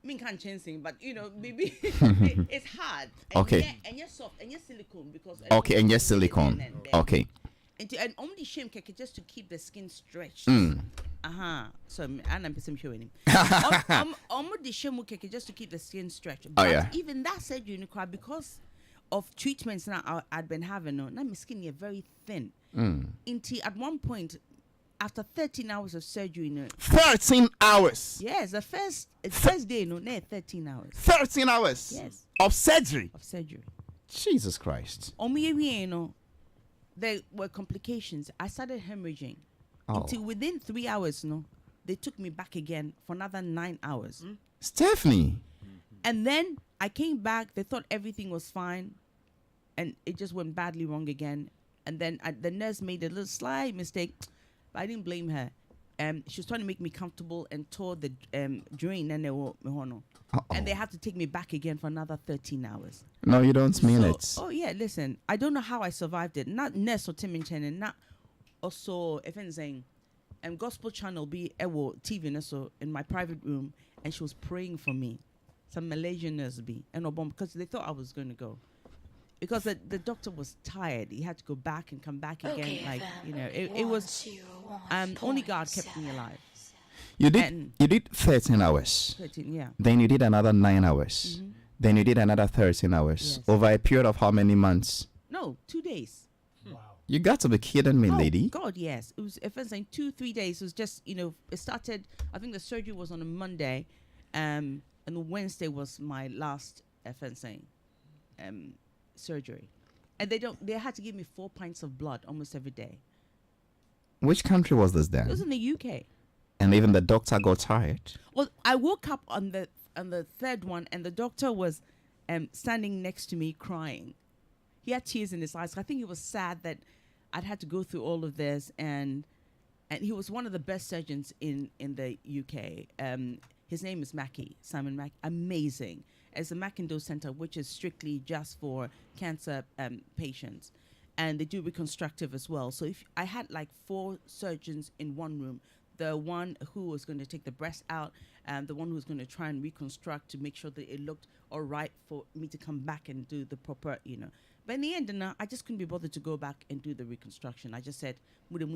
me can't change thing, but maybe it's hard. And okay. And you're soft and you're silicone because okay, and you're silicone. Okay. And only shame keke just to keep the skin stretched. So I'm showing him. The shame keke just to keep the skin stretched. But even that surgery because of treatments now I'd been having now my skin is very thin. At one point after 13 hours of surgery 13 hours. Yes, the first day 13 hours. 13 hours. Yes. Of surgery. Jesus Christ. There were complications. I started hemorrhaging. Until within 3 hours, they took me back again for another 9 hours. Stephanie. And then I came back. They thought everything was fine. And it just went badly wrong again. And then the nurse made a little slight mistake. But I didn't blame her. She was trying to make me comfortable and tore the drain. And they had to take me back again for another 13 hours. No, you don't mean it. Oh, yeah, listen. I don't know how I survived it. Not nurse or Tim and not also, if anything, gospel channel be TV so in my private room. And she was praying for me. Some Malaysian nurse be. And because they thought I was going to go. Because the doctor was tired. He had to go back and come back again. It was only God kept me alive. You did 13 hours. 13, yeah. Then you did another 9 hours. Then you did another 13 hours. Yes. Over a period of how many months? No, 2 days. Wow. You got to be kidding me, lady. God, yes. It was, if I was saying 2-3 days, it was just, it started, I think the surgery was on a Monday. And Wednesday was my last, if I was saying, surgery. And they had to give me 4 pints of blood almost every day. Which country was this then? It was in the UK. And even the doctor got tired. Well, I woke up on the third one and the doctor was standing next to me crying. He had tears in his eyes. I think he was sad that I'd had to go through all of this, and he was one of the best surgeons in the UK. His name is Simon Mackey. Amazing. It's the Mackindow Center, which is strictly just for cancer patients. And they do reconstructive as well. So if I had like 4 surgeons in one room, the one who was going to take the breast out, and the one who was going to try and reconstruct to make sure that it looked all right for me to come back and do the proper, But in the end, I just couldn't be bothered to go back and do the reconstruction. I just said, not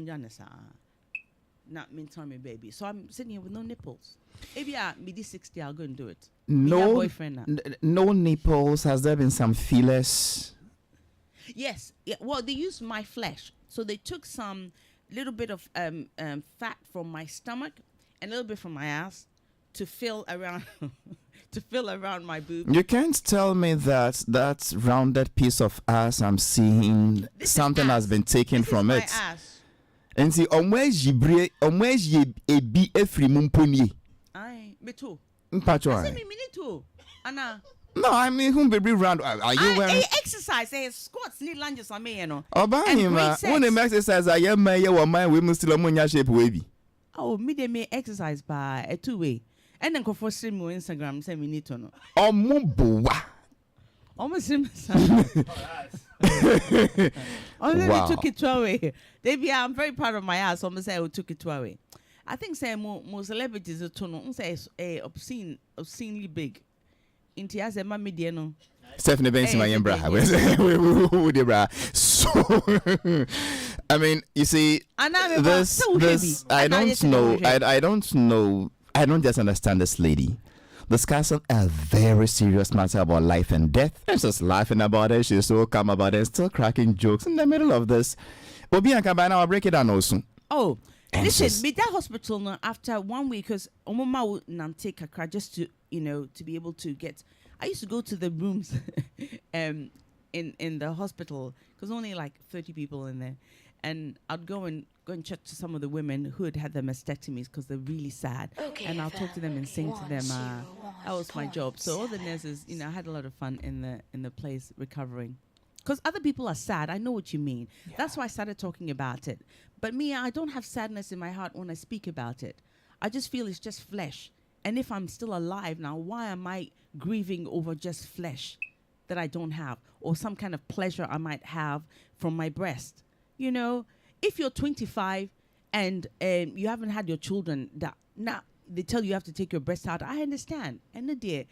mean time, baby. So I'm sitting here with no nipples. Maybe mid 60, I'll go and do it. No boyfriend no nipples. Has there been some feelers? Yes. Yeah. Well, they used my flesh. So they took some little bit of fat from my stomach and a little bit from my ass to fill around my boob. You can't tell me that rounded piece of ass I'm seeing, something has been taken from it. Ass. And see, omwes ebi efri mumponi. Aye, me too. Mpacho. Me too. Anna. No, I mean, whom baby round? Are you wearing? Exercise, squats, knee lunges, I mean, you know. When they exercise, I am my mind. We must still munya shape wavy. Oh, me they may exercise by a 2-way, and then go for stream on Instagram. Say me need to know. Oh, mumboa. Almost him. Wow. Took it 2-way. I'm very proud of my ass. Almost say I took it 2-way. I think say more celebrities are to say obscenely big. Into as a mammy no. Stephanie Benson, my embra. So, I mean, you see, this I don't know. I don't know. I don't just understand this lady discussing a very serious matter about life and death. And just laughing about it. She's so calm about it, still cracking jokes in the middle of this. Obi and Kabana, I'll break it down also. Oh. Listen, be that hospital now after 1 week because Omoma would take kakra just to to be able to get. I used to go to the rooms in the hospital because only like 30 people in there, and I'd go and chat to some of the women who had their mastectomies because they're really sad, and I'll talk to them and sing to them. That was my job. So all the nurses, I had a lot of fun in the place recovering. Because other people are sad. I know what you mean. Yeah. That's why I started talking about it. But me, I don't have sadness in my heart when I speak about it. I just feel it's just flesh. And if I'm still alive now, why am I grieving over just flesh that I don't have? Or some kind of pleasure I might have from my breast? If you're 25 and you haven't had your children, now they tell you have to take your breast out, I understand. And dear,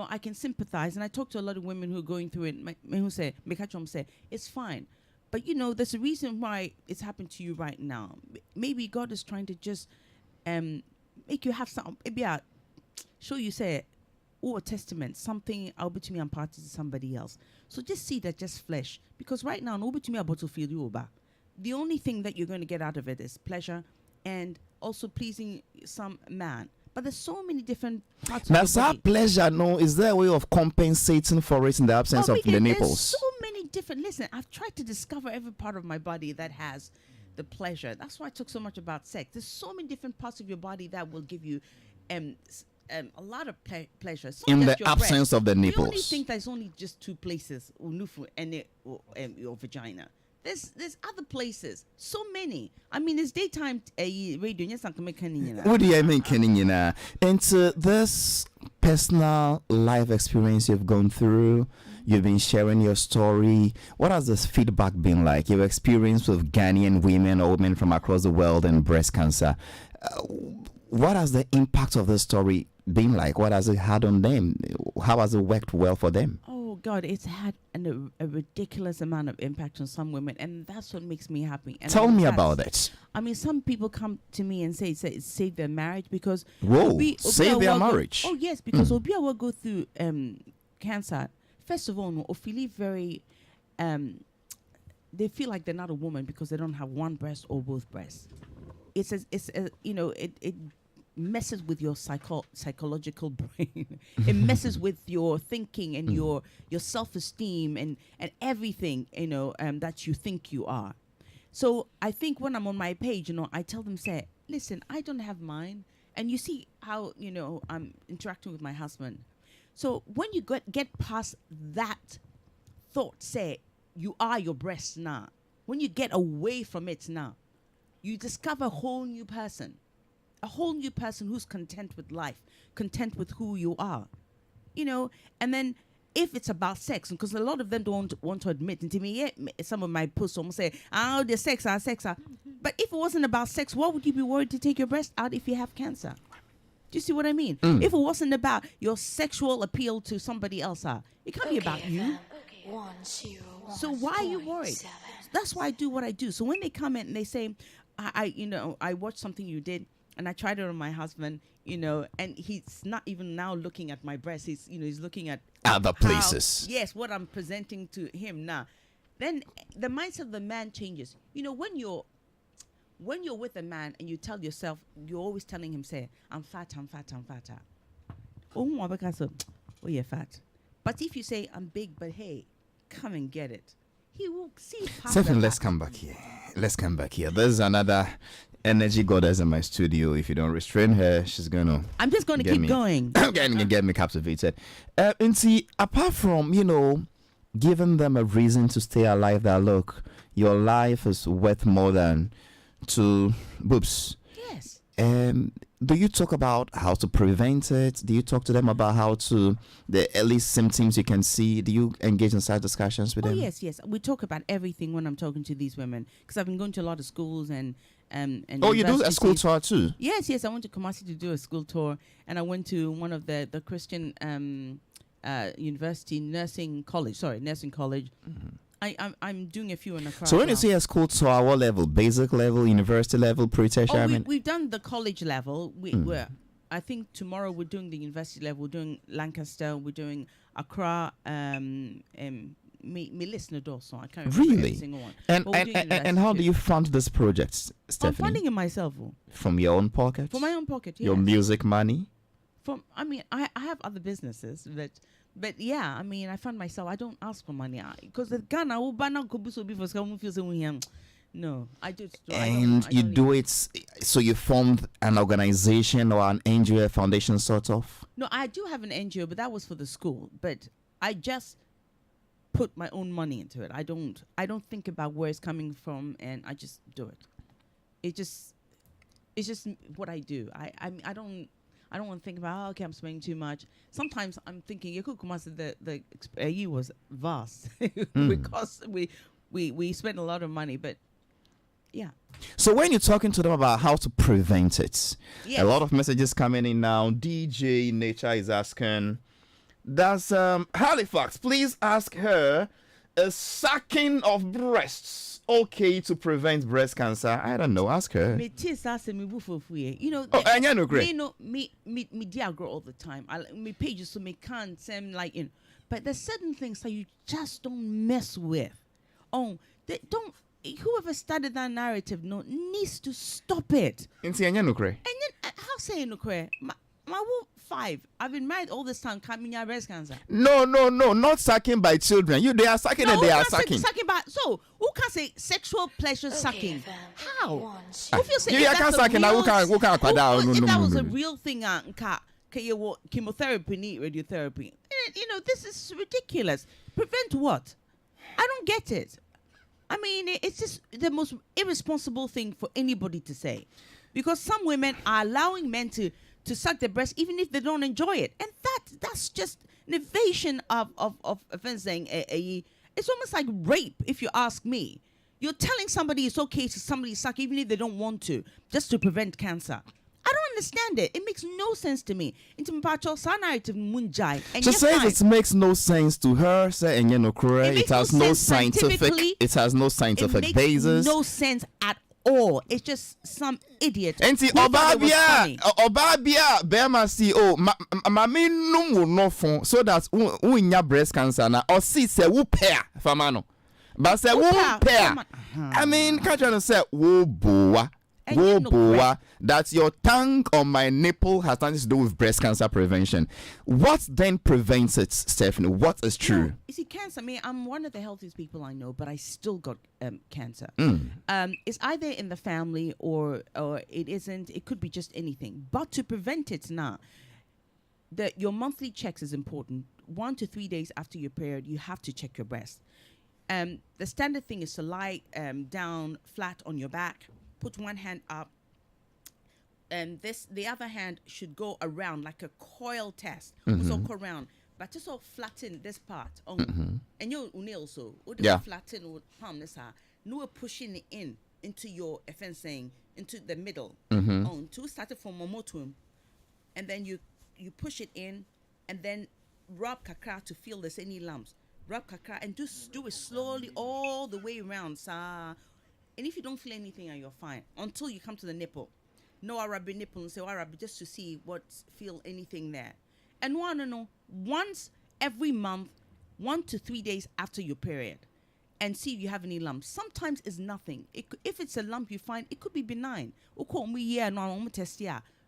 I can sympathize. And I talk to a lot of women who are going through it, who say, it's fine. But, there's a reason why it's happened to you right now. Maybe God is trying to just make you have some, maybe show you, say, a testament, something I'll be to me and party to somebody else. So just see that just flesh. Because right now, no to me about to feel you over. The only thing that you're going to get out of it is pleasure and also pleasing some man. But there's so many different parts of the body. Pleasure, no, is there a way of compensating for it in the absence of the nipples? There's so many different. Listen, I've tried to discover every part of my body that has the pleasure. That's why I talk so much about sex. There's so many different parts of your body that will give you a lot of pleasure. In the absence of the nipples. You only think there's only just two places, unufu and your vagina. There's other places. So many. I mean, it's daytime radio. What do you mean, Kenina? Into this personal life experience you've gone through, you've been sharing your story. What has this feedback been like? Your experience with Ghanaian women or women from across the world and breast cancer. What has the impact of this story been like? What has it had on them? How has it worked well for them? Oh God, it's had a ridiculous amount of impact on some women, and that's what makes me happy. And tell me about it. I mean, some people come to me and say it saved their marriage because save their marriage. Oh yes, because Obia will go through cancer. First of all, no, feel very they feel like they're not a woman because they don't have one breast or both breasts. It messes with your psychological brain. It messes with your thinking and your self-esteem and everything, that you think you are. So I think when I'm on my page, I tell them, say, listen, I don't have mine. And you see how, I'm interacting with my husband. So when you get past that thought, say, you are your breast now. When you get away from it now, you discover a whole new person who's content with life, content with who you are, and then if it's about sex, because a lot of them don't want to admit, and to me, some of my posts almost say, the sex. But if it wasn't about sex, why would you be worried to take your breast out if you have cancer? Do you see what I mean? If it wasn't about your sexual appeal to somebody else, it can't be about you. So why are you worried? That's why I do what I do. So when they come in and they say, I watched something you did, and I tried it on my husband, and he's not even now looking at my breast. He's looking at other places. Yes, what I'm presenting to him now. Then the mindset of the man changes. when you're with a man and you tell yourself, you're always telling him, say, I'm fat. Oh, you're fat. But if you say, I'm big, but hey, come and get it, he will see past Stephen, the let's fact. come back here. There's another energy goddess in my studio. If you don't restrain her, she's going to... I'm just going to keep going. Get me captivated. And see, apart from, giving them a reason to stay alive, that look, your life is worth more than 2 boobs. Yes. Do you talk about how to prevent it? Do you talk to them about how to, the early symptoms you can see? Do you engage in such discussions with them? Yes. We talk about everything when I'm talking to these women, because I've been going to a lot of schools and oh, you do a school tour too? Yes. I went to Kumasi to do a school tour, and I went to one of the Christian university nursing college. Mm-hmm. I'm doing a few in Accra. So when you say a school tour, what level? Basic level, university level, pre-tertiary? We've done the college level. We're I think tomorrow we're doing the university level. We're doing Lancaster. We're doing Accra. Me listener also. I can't remember every single one. And how do you fund this project, Stephanie? I'm funding it myself. From your own pocket? From my own pocket, yes. Your music money? I have other businesses, but yeah, I fund myself. I don't ask for money because the Ghana will ban out Kobuso before someone feels no, I just do. And you do it, so you formed an organization or an NGO, foundation sort of? No, I do have an NGO, but that was for the school. But I just put my own money into it. I don't think about where it's coming from, and I just do it. It's just what I do. I don't want to think about, okay, I'm spending too much. Sometimes I'm thinking, the year was vast because we spent a lot of money, but yeah. So when you're talking to them about how to prevent it, yes. A lot of messages coming in now. DJ Nature is asking, does Halifax please ask her, is sucking of breasts okay to prevent breast cancer? I don't know. Ask her. Me grow all the time. Me pages so me can't seem like but there's certain things that you just don't mess with. They don't. Whoever started that narrative needs to stop it. And then how say no? My 5. I've been married all this time. Can't mean breast cancer. No, not sucking by children. They are sucking and they are sucking. So who can say sexual pleasure sucking? How? If you say if that was a real thing, chemotherapy, radiotherapy. This is ridiculous. Prevent what? I don't get it. It's just the most irresponsible thing for anybody to say, because some women are allowing men to suck their breast even if they don't enjoy it, and that's just an evasion of saying it's almost like rape. If you ask me, you're telling somebody it's okay to somebody suck even if they don't want to, just to prevent cancer. I don't understand it. It makes no sense to me. She says it makes no sense to her. It has no scientific basis. No sense at all. It's just some idiot. And see, Obabia, Bema see, mami no no phone so that unya breast cancer na or see se wo pair famano. But say wo pair. Can't you say wo boa? That your tongue on my nipple has nothing to do with breast cancer prevention. What then prevents it, Stephanie? What is true? You see, cancer, I'm one of the healthiest people I know, but I still got cancer. It's either in the family or it isn't. It could be just anything. But to prevent it now, your monthly checks is important. 1 to 3 days after your period, you have to check your breast. The standard thing is to lie down flat on your back. Put one hand up, and the other hand should go around like a coil test. So go around, but just so flatten this part. And you also flatten with palm this no pushing it into your fencing into the middle. To start it from momotum, and then you push it in, and then rub kakra to feel there's any lumps. Rub kakra and just do it slowly all the way around, And if you don't feel anything, you're fine until you come to the nipple. No Arabi nipple and say Arabi just to see feel anything there. And once every month, 1 to 3 days after your period. and see if you have any lumps. Sometimes it's nothing. If it's a lump you find, it could be benign.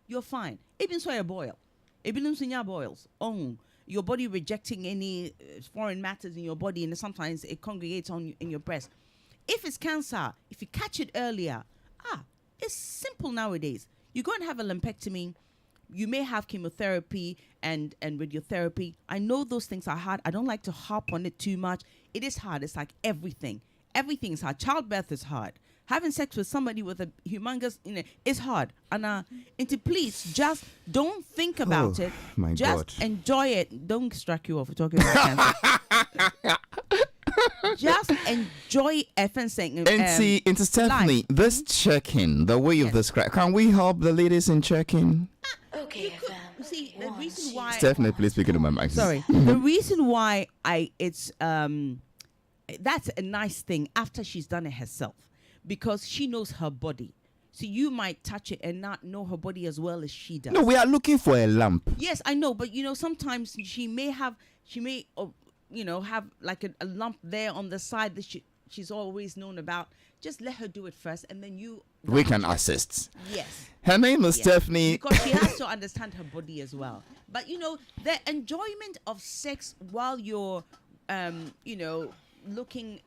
You're fine. Even so, a boil. Even boils. Your body rejecting any foreign matters in your body, and sometimes it congregates in your breast. If it's cancer, if you catch it earlier, it's simple nowadays. You go and have a lumpectomy. You may have chemotherapy and radiotherapy. I know those things are hard. I don't like to harp on it too much. It is hard. It's like everything. Everything is hard. Childbirth is hard. Having sex with somebody with a humongous, is hard. And please just don't think about it. My just God. enjoy it. Don't distract you off talking about cancer. Just enjoy FNC. And see, into Stephanie, this check-in, the way you've described, can we help the ladies in check-in? Okay, see, the reason why... Stephanie, please speak into my mic. Sorry. The reason why it's... that's a nice thing after she's done it herself. Because she knows her body. So you might touch it and not know her body as well as she does. No, we are looking for a lump. Yes, I know. But, sometimes she may have like a lump there on the side that she's always known about. Just let her do it first, and then we can assist. Yes. Her name is Stephanie. Because she has to understand her body as well. But, the enjoyment of sex while you're, looking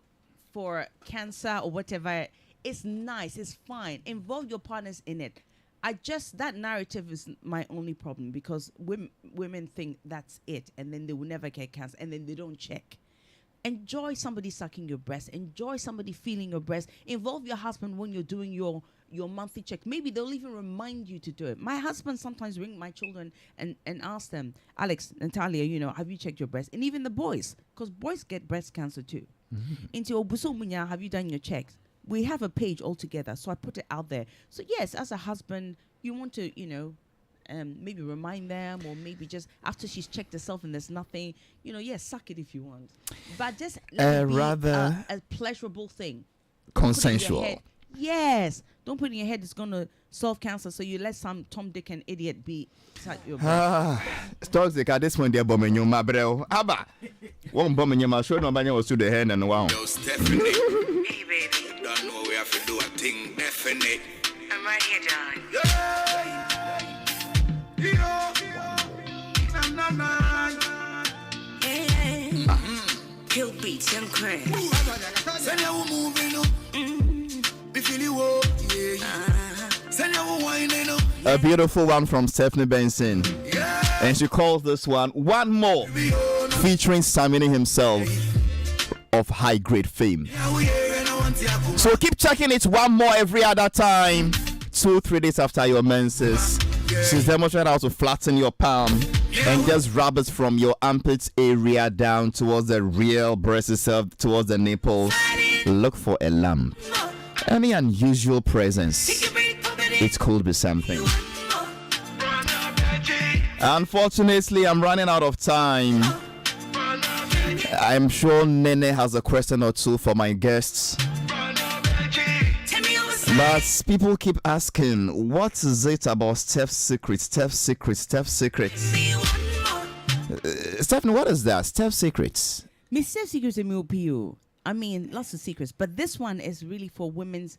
for cancer or whatever, it's nice. It's fine. Involve your partners in it. That narrative is my only problem, because women think that's it, and then they will never get cancer, and then they don't check. Enjoy somebody sucking your breast. Enjoy somebody feeling your breast. Involve your husband when you're doing your monthly check. Maybe they'll even remind you to do it. My husband sometimes ring my children and ask them, Alex, Natalia, have you checked your breast? And even the boys, because boys get breast cancer too. Have you done your checks? We have a page altogether, so I put it out there. So yes, as a husband, you want to, maybe remind them, or maybe just after she's checked herself and there's nothing, suck it if you want. But just let it be rather a pleasurable thing. Consensual. Yes. Don't put in your head it's going to solve cancer, so you let some Tom, Dick, and idiot be inside your breast. Toxic at this point, they're bombing you, my bro. Abba. One bombing you, my show, nobody was to the hand and wow. Yo, Stephanie. Hey, baby. You don't know we have to do a thing, definite. I'm right here, darling. Kill beats and crash. Send you moving up. Be feeling woke, Send you winding up. A beautiful one from Stephanie Benson. And she calls this one More, featuring Samini himself of high grade fame. So keep checking it. One more every other time. 2-3 days after your menses. She's demonstrated how to flatten your palm and just rub it from your armpit area down towards the real breast itself, towards the nipples. Look for a lump. Any unusual presence, it could be something. Unfortunately, I'm running out of time. I'm sure Nene has a question or two for my guests. But people keep asking, what is it about Steph's secret? Stephanie, what is that? Steph's secrets? Miss Steph's secrets in MLPU. I mean, lots of secrets, but this one is really for women's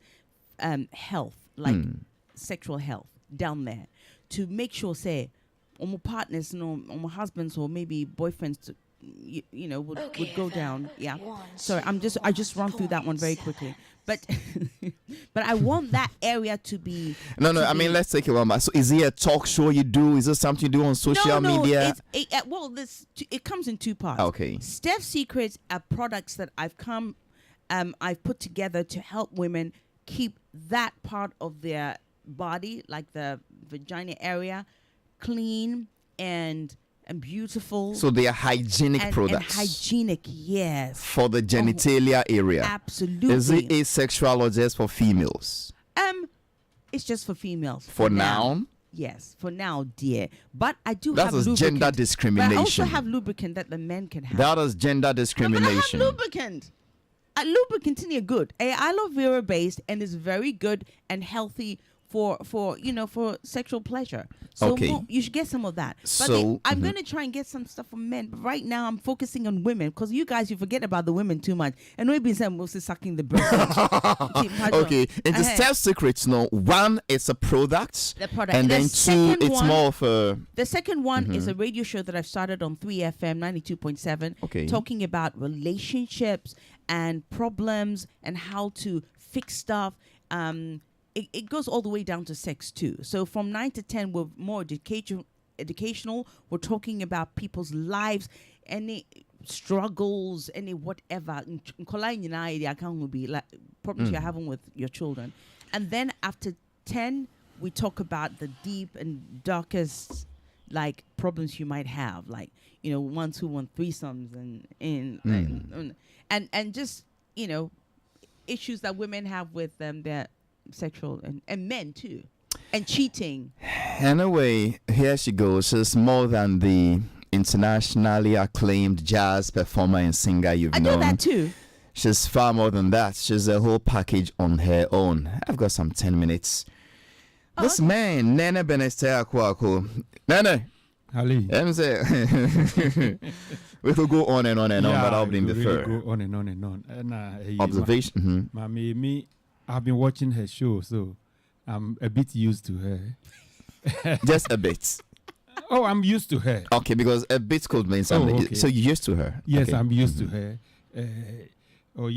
health, like sexual health down there, to make sure, say, my partners, on my husbands or maybe boyfriends, would go down. Yeah. Sorry, I just run through that one very quickly. But but I want that area to be... No, I mean, let's take it one by. So is it a talk show you do? Is it something you do on social media? It comes in two parts. Okay. Steph's Secrets are products that I've put together to help women keep that part of their body, like the vagina area, clean and beautiful. So they are hygienic products. And hygienic, yes. For the genitalia area. Absolutely. Is it asexual or just for females? It's just for females. For now? Yes, for now, dear. But I do have lubricant. That is gender discrimination. But I also have lubricant that the men can have. That is gender discrimination. No, but I have lubricant. Lubricant is good. Aloe vera based and is very good and healthy for sexual pleasure. So Okay. you should get some of that. But So, I'm going to try and get some stuff from men. But right now I'm focusing on women because you forget about the women too much. And we've been saying mostly sucking the breast. Okay, and the self secrets. No, one is a product. The product. And The then two, second it's one- more of a. The second one is a radio show that I've started on 3FM 92.7, Okay. talking about relationships and problems and how to fix stuff. It goes all the way down to sex too. So from 9 to 10, we're more educational. We're talking about people's lives, any struggles, any whatever. The account will be like problems you're having with your children. And then after 10, we talk about the deep and darkest like problems you might have, like ones who want threesomes and just issues that women have with their sexual and men too, and cheating. Anyway, here she goes. She's more than the internationally acclaimed jazz performer and singer you've I known. know that too. She's far more than that. She's a whole package on her own. I've got some 10 minutes. This man, Nene Benester Kwako. Nene. Ali. We could go on and on and on, but I'll we bring the really fur. go on and on and on. And, Observation. Me, I've been watching her show, so I'm a bit used to her. Just a bit. Oh, I'm used to her. Okay, because a bit could mean something. okay. So you're used to her? Yes, Okay. I'm used to her. Ni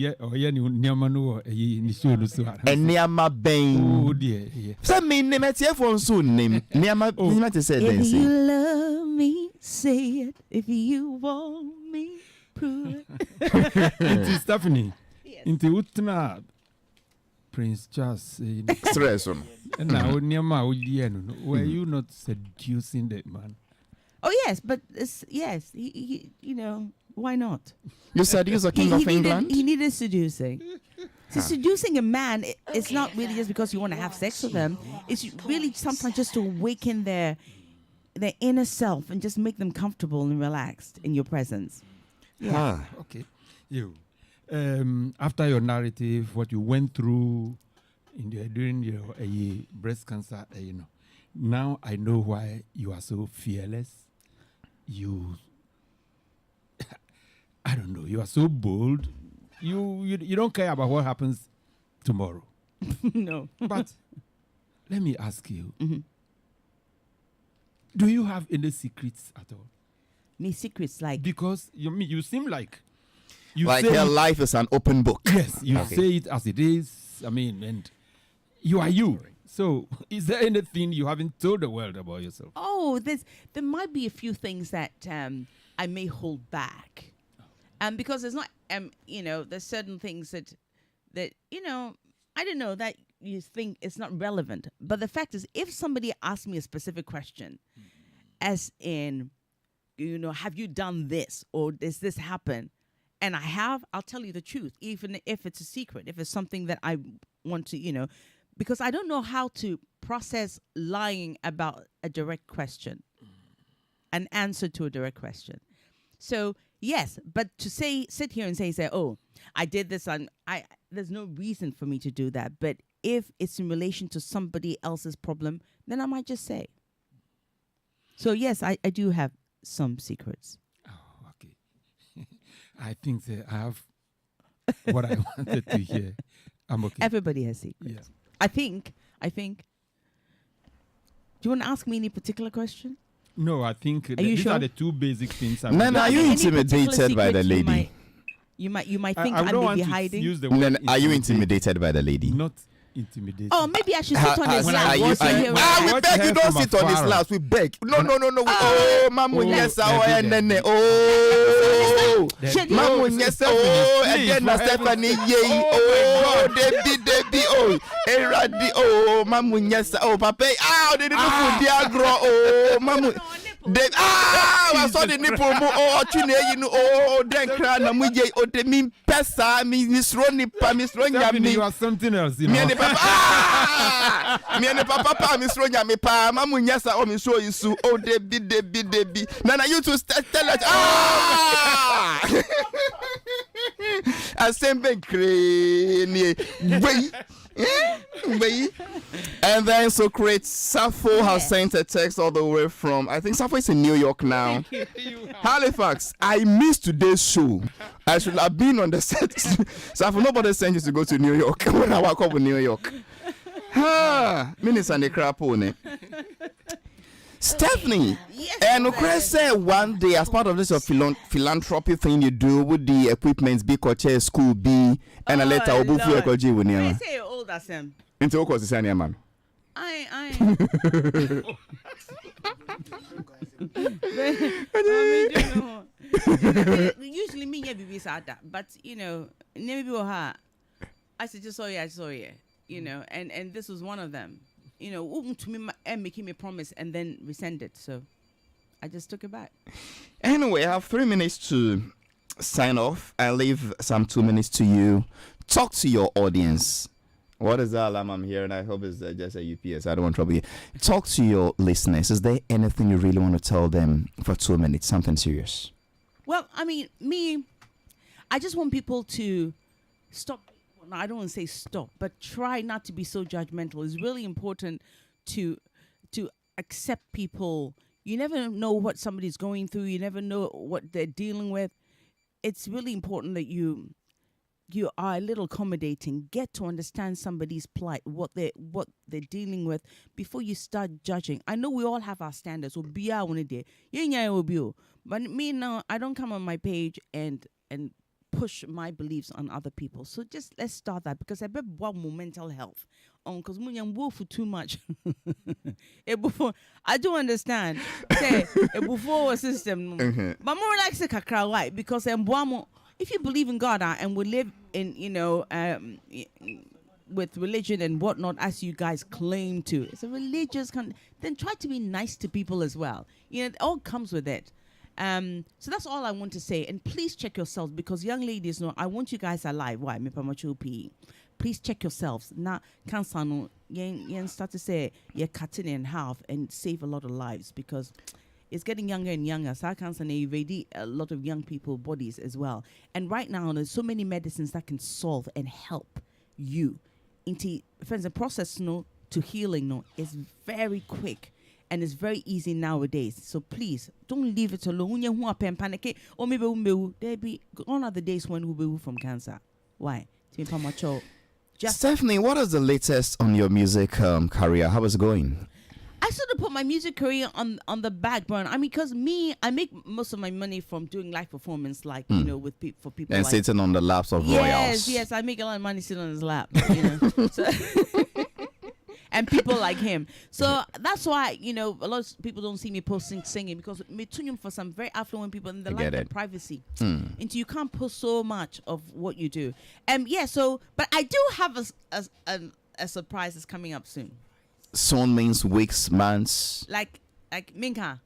show no so. Enyama Oh ben. dear. Yeah. So me name it here for so name. Nyama to say If then you say. love me, say it. If you want me, prove it. Into Stephanie. Into Utna. Prince Charles. Stress on. And now, were you not seducing that man? Oh yes, but yes, he why not? You said he's a king of England? He needed seducing. So seducing a man, it's not really just because you want to have sex with them. It's really sometimes just to awaken their inner self and just make them comfortable and relaxed in your presence. Yeah. Okay. You. After your narrative, what you went through during your breast cancer, now I know why you are so fearless. I don't know. You are so bold. You don't care about what happens tomorrow. No. But let me ask you: do you have any secrets at all? Me secrets like Because you seem like you Like say her it- life is an open book. Yes, you Okay. say it as it is. I mean, and you are you. So, is there anything you haven't told the world about yourself? there might be a few things that I may hold back, because there's not there's certain things that I don't know that you think it's not relevant. But the fact is, if somebody asks me a specific question, as in, have you done this or does this happen? And I'll tell you the truth, even if it's a secret, if it's something that I want to, because I don't know how to process lying about a direct question, an answer to a direct question. So yes, but to sit here and say, oh, I did this, and there's no reason for me to do that. But if it's in relation to somebody else's problem, then I might just say. So yes, I do have some secrets. Oh, okay. I think that I have what I wanted to hear. I'm okay. Everybody has secrets. Yeah. I think. Do you want to ask me any particular question? No, I think you these sure? are the two basic things. Nana, are you Any intimidated particular by the secrets lady? You might think I I don't may want be to hiding. use the word Nana, are you intimidated by the lady? Not intimidated. Oh, maybe I should sit on his when I lap. watch and her- hear when I what- We watch beg her you don't from sit on his afar. laps. We beg. No. Oh, mamu nyesa. Oh, David, nene. Oh, Should mamu you- nyesa. Oh, Please, again na for Stephanie heaven's ye. sake. Oh, Debbie. Oh, Eradi. Oh, mamu nyesa. Oh, papa. Ah, they didn't put the agro. Oh, mamu. I saw the nipple. Oh, chine you know. Oh, then cry na muje. Oh, the min pesa. Miss Ronnie pa. Miss Stephanie, Ronya. you are something else. You Me know? and the papa. Me and the papa. Miss Ronya. Me pa. Mamu nyesa. Oh, me show you so. Oh, Debbie. Nana, you to tell us. Ah. Asembe crane. Wait. And then so great Sappho has sent a text all the way from, I think Sappho is in New York now. Halifax, I missed today's show. I should have been on the set. Sappho, nobody sent you to go to New York when I woke up in New York. Minutes and the crap on it. Stephanie, and Chris said one day, as part of this philanthropy thing you do with the equipment, B coach school B, and a letter of Bufu when you say old as him. Into of course, the senior man. Usually me be sad that, but you know, maybe I said just saw you, you know, and this was one of them. You know, to me and making me promise and then resend it. So I just took it back. Anyway, I have 3 minutes to sign off. I leave some 2 minutes to you. Talk to your audience. What is that alarm I'm hearing? I hope it's just a UPS. I don't want trouble here. Talk to your listeners. Is there anything you really want to tell them for 2 minutes? Something serious. Well, I mean, I just want people to stop. I don't want to say stop, but try not to be so judgmental. It's really important to accept people. You never know what somebody's going through. You never know what they're dealing with. It's really important that you are a little accommodating. Get to understand somebody's plight, what they're dealing with before you start judging. I know we all have our standards. But me now, I don't come on my page and push my beliefs on other people. So just let's start that, because I bet one more mental health on, because we for too much. I do understand. Say before a system, but more like say kakra, why? Because if you believe in God and we live in, you know, with religion and whatnot, as you guys claim to, it's a religious then try to be nice to people as well. You know, it all comes with it. So that's all I want to say. And please check yourselves, because young ladies know I want you guys alive. Why? Please check yourselves. Now, cancer no, you start to say you're cutting in half and save a lot of lives, because it's getting younger and younger. So cancer evade a lot of young people bodies as well. And right now, there's so many medicines that can solve and help you. Into the process no to healing no is very quick. And it's very easy nowadays. So please don't leave it alone. Or maybe there be gone are the days when we'll be from cancer. Why? Stephanie, what is the latest on your music career? How is it going? I sort of put my music career on the back burner. I mean, because I make most of my money from doing live performance, like you know, for people. And like, sitting on the laps of royals. Yes, I make a lot of money sitting on his lap. You know. So and people like him. So that's why, you know, a lot of people don't see me posting singing, because me tune for some very affluent people and they like the privacy. Until you can't post so much of what you do. So but I do have a surprise that's coming up soon. Soon means weeks, months. Like Minka.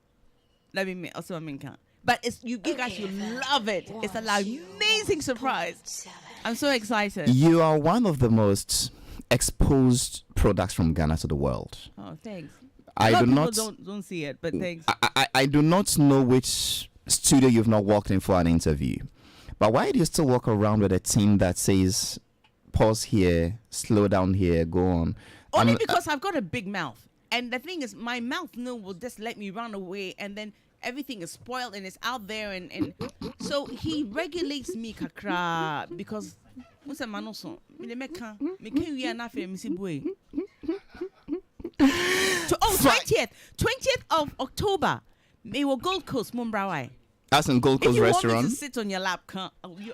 Let me also Minka. But it's you guys will love it. It's an amazing surprise. I'm so excited. You are one of the most exposed products from Ghana to the world. Oh, thanks. I do not don't see it, but thanks. I do not know which studio you've not walked in for an interview, but why do you still walk around with a team that says pause here, slow down here, go on? Only because I've got a big mouth, and the thing is, my mouth will just let me run away, and then everything is spoiled and it's out there, and so he regulates me kakra, because. 20th of October, we will Gold Coast, Mumbrawai. That's in Gold Coast Restaurant. If you want me to sit on your lap,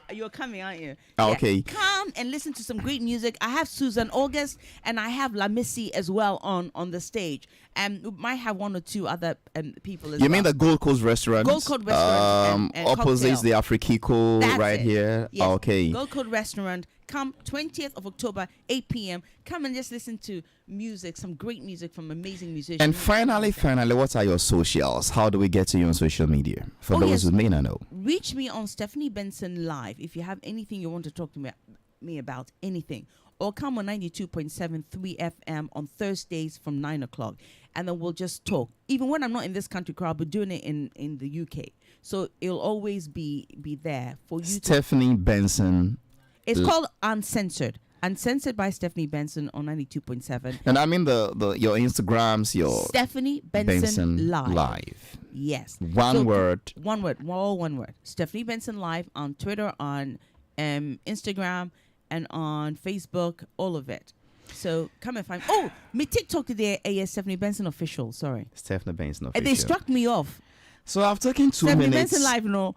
you're coming, aren't you? Okay. Come and listen to some great music. I have Susan August and I have La Missy as well on the stage. And we might have one or two other people as well. You mean the Gold Coast Restaurant? Gold Coast Restaurant. And opposite the Afrikiko right here. Yes. Okay. Gold Coast Restaurant. Come 20th of October, 8 p.m. Come and just listen to music, some great music from amazing musicians. And finally, what are your socials? How do we get to you on social media? For those who may not know. Reach me on Stephanie Benson Live if you have anything you want to talk to me about, anything. Or come on 92.73 FM on Thursdays from 9 o'clock. And then we'll just talk. Even when I'm not in this country, I'll be doing it in the UK. So it'll always be there for you. Stephanie Benson. It's called Uncensored. Uncensored by Stephanie Benson on 92.7. And I mean your Instagrams, your Stephanie Benson Live. Yes. One word. One word. All one word. Stephanie Benson Live on Twitter, on Instagram, and on Facebook. All of it. So come and find. Oh, me TikTok today. Stephanie Benson Official. Sorry. Stephanie Benson Official. And they struck me off. So I've taken 2 Stephanie minutes. Benson Live, no.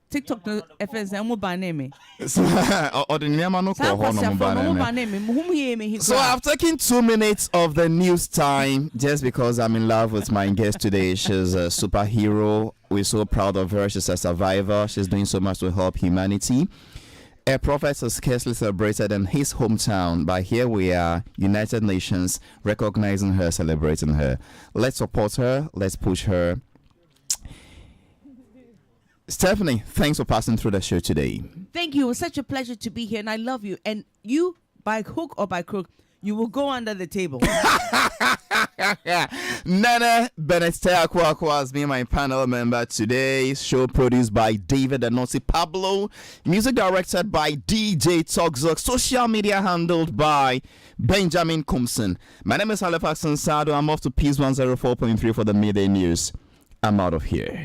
TikTok no FS and mobile name. So I've taken 2 minutes of the news time just because I'm in love with my guest today. She's a superhero. We're so proud of her. She's a survivor. She's doing so much to help humanity. A prophet is scarcely celebrated in his hometown, but here we are, United Nations, recognizing her, celebrating her. Let's support her. Let's push her. Stephanie, thanks for passing through the show today. Thank you. It was such a pleasure to be here, and I love you. And you, by hook or by crook, you will go under the table. Nana Benesteakwa has been my panel member today. Show produced by David Anosi Pablo. Music directed by DJ Togzok. Social media handled by Benjamin Kumson. My name is Halifax Sado. I'm off to Peace 104.3 for the midday news. I'm out of here.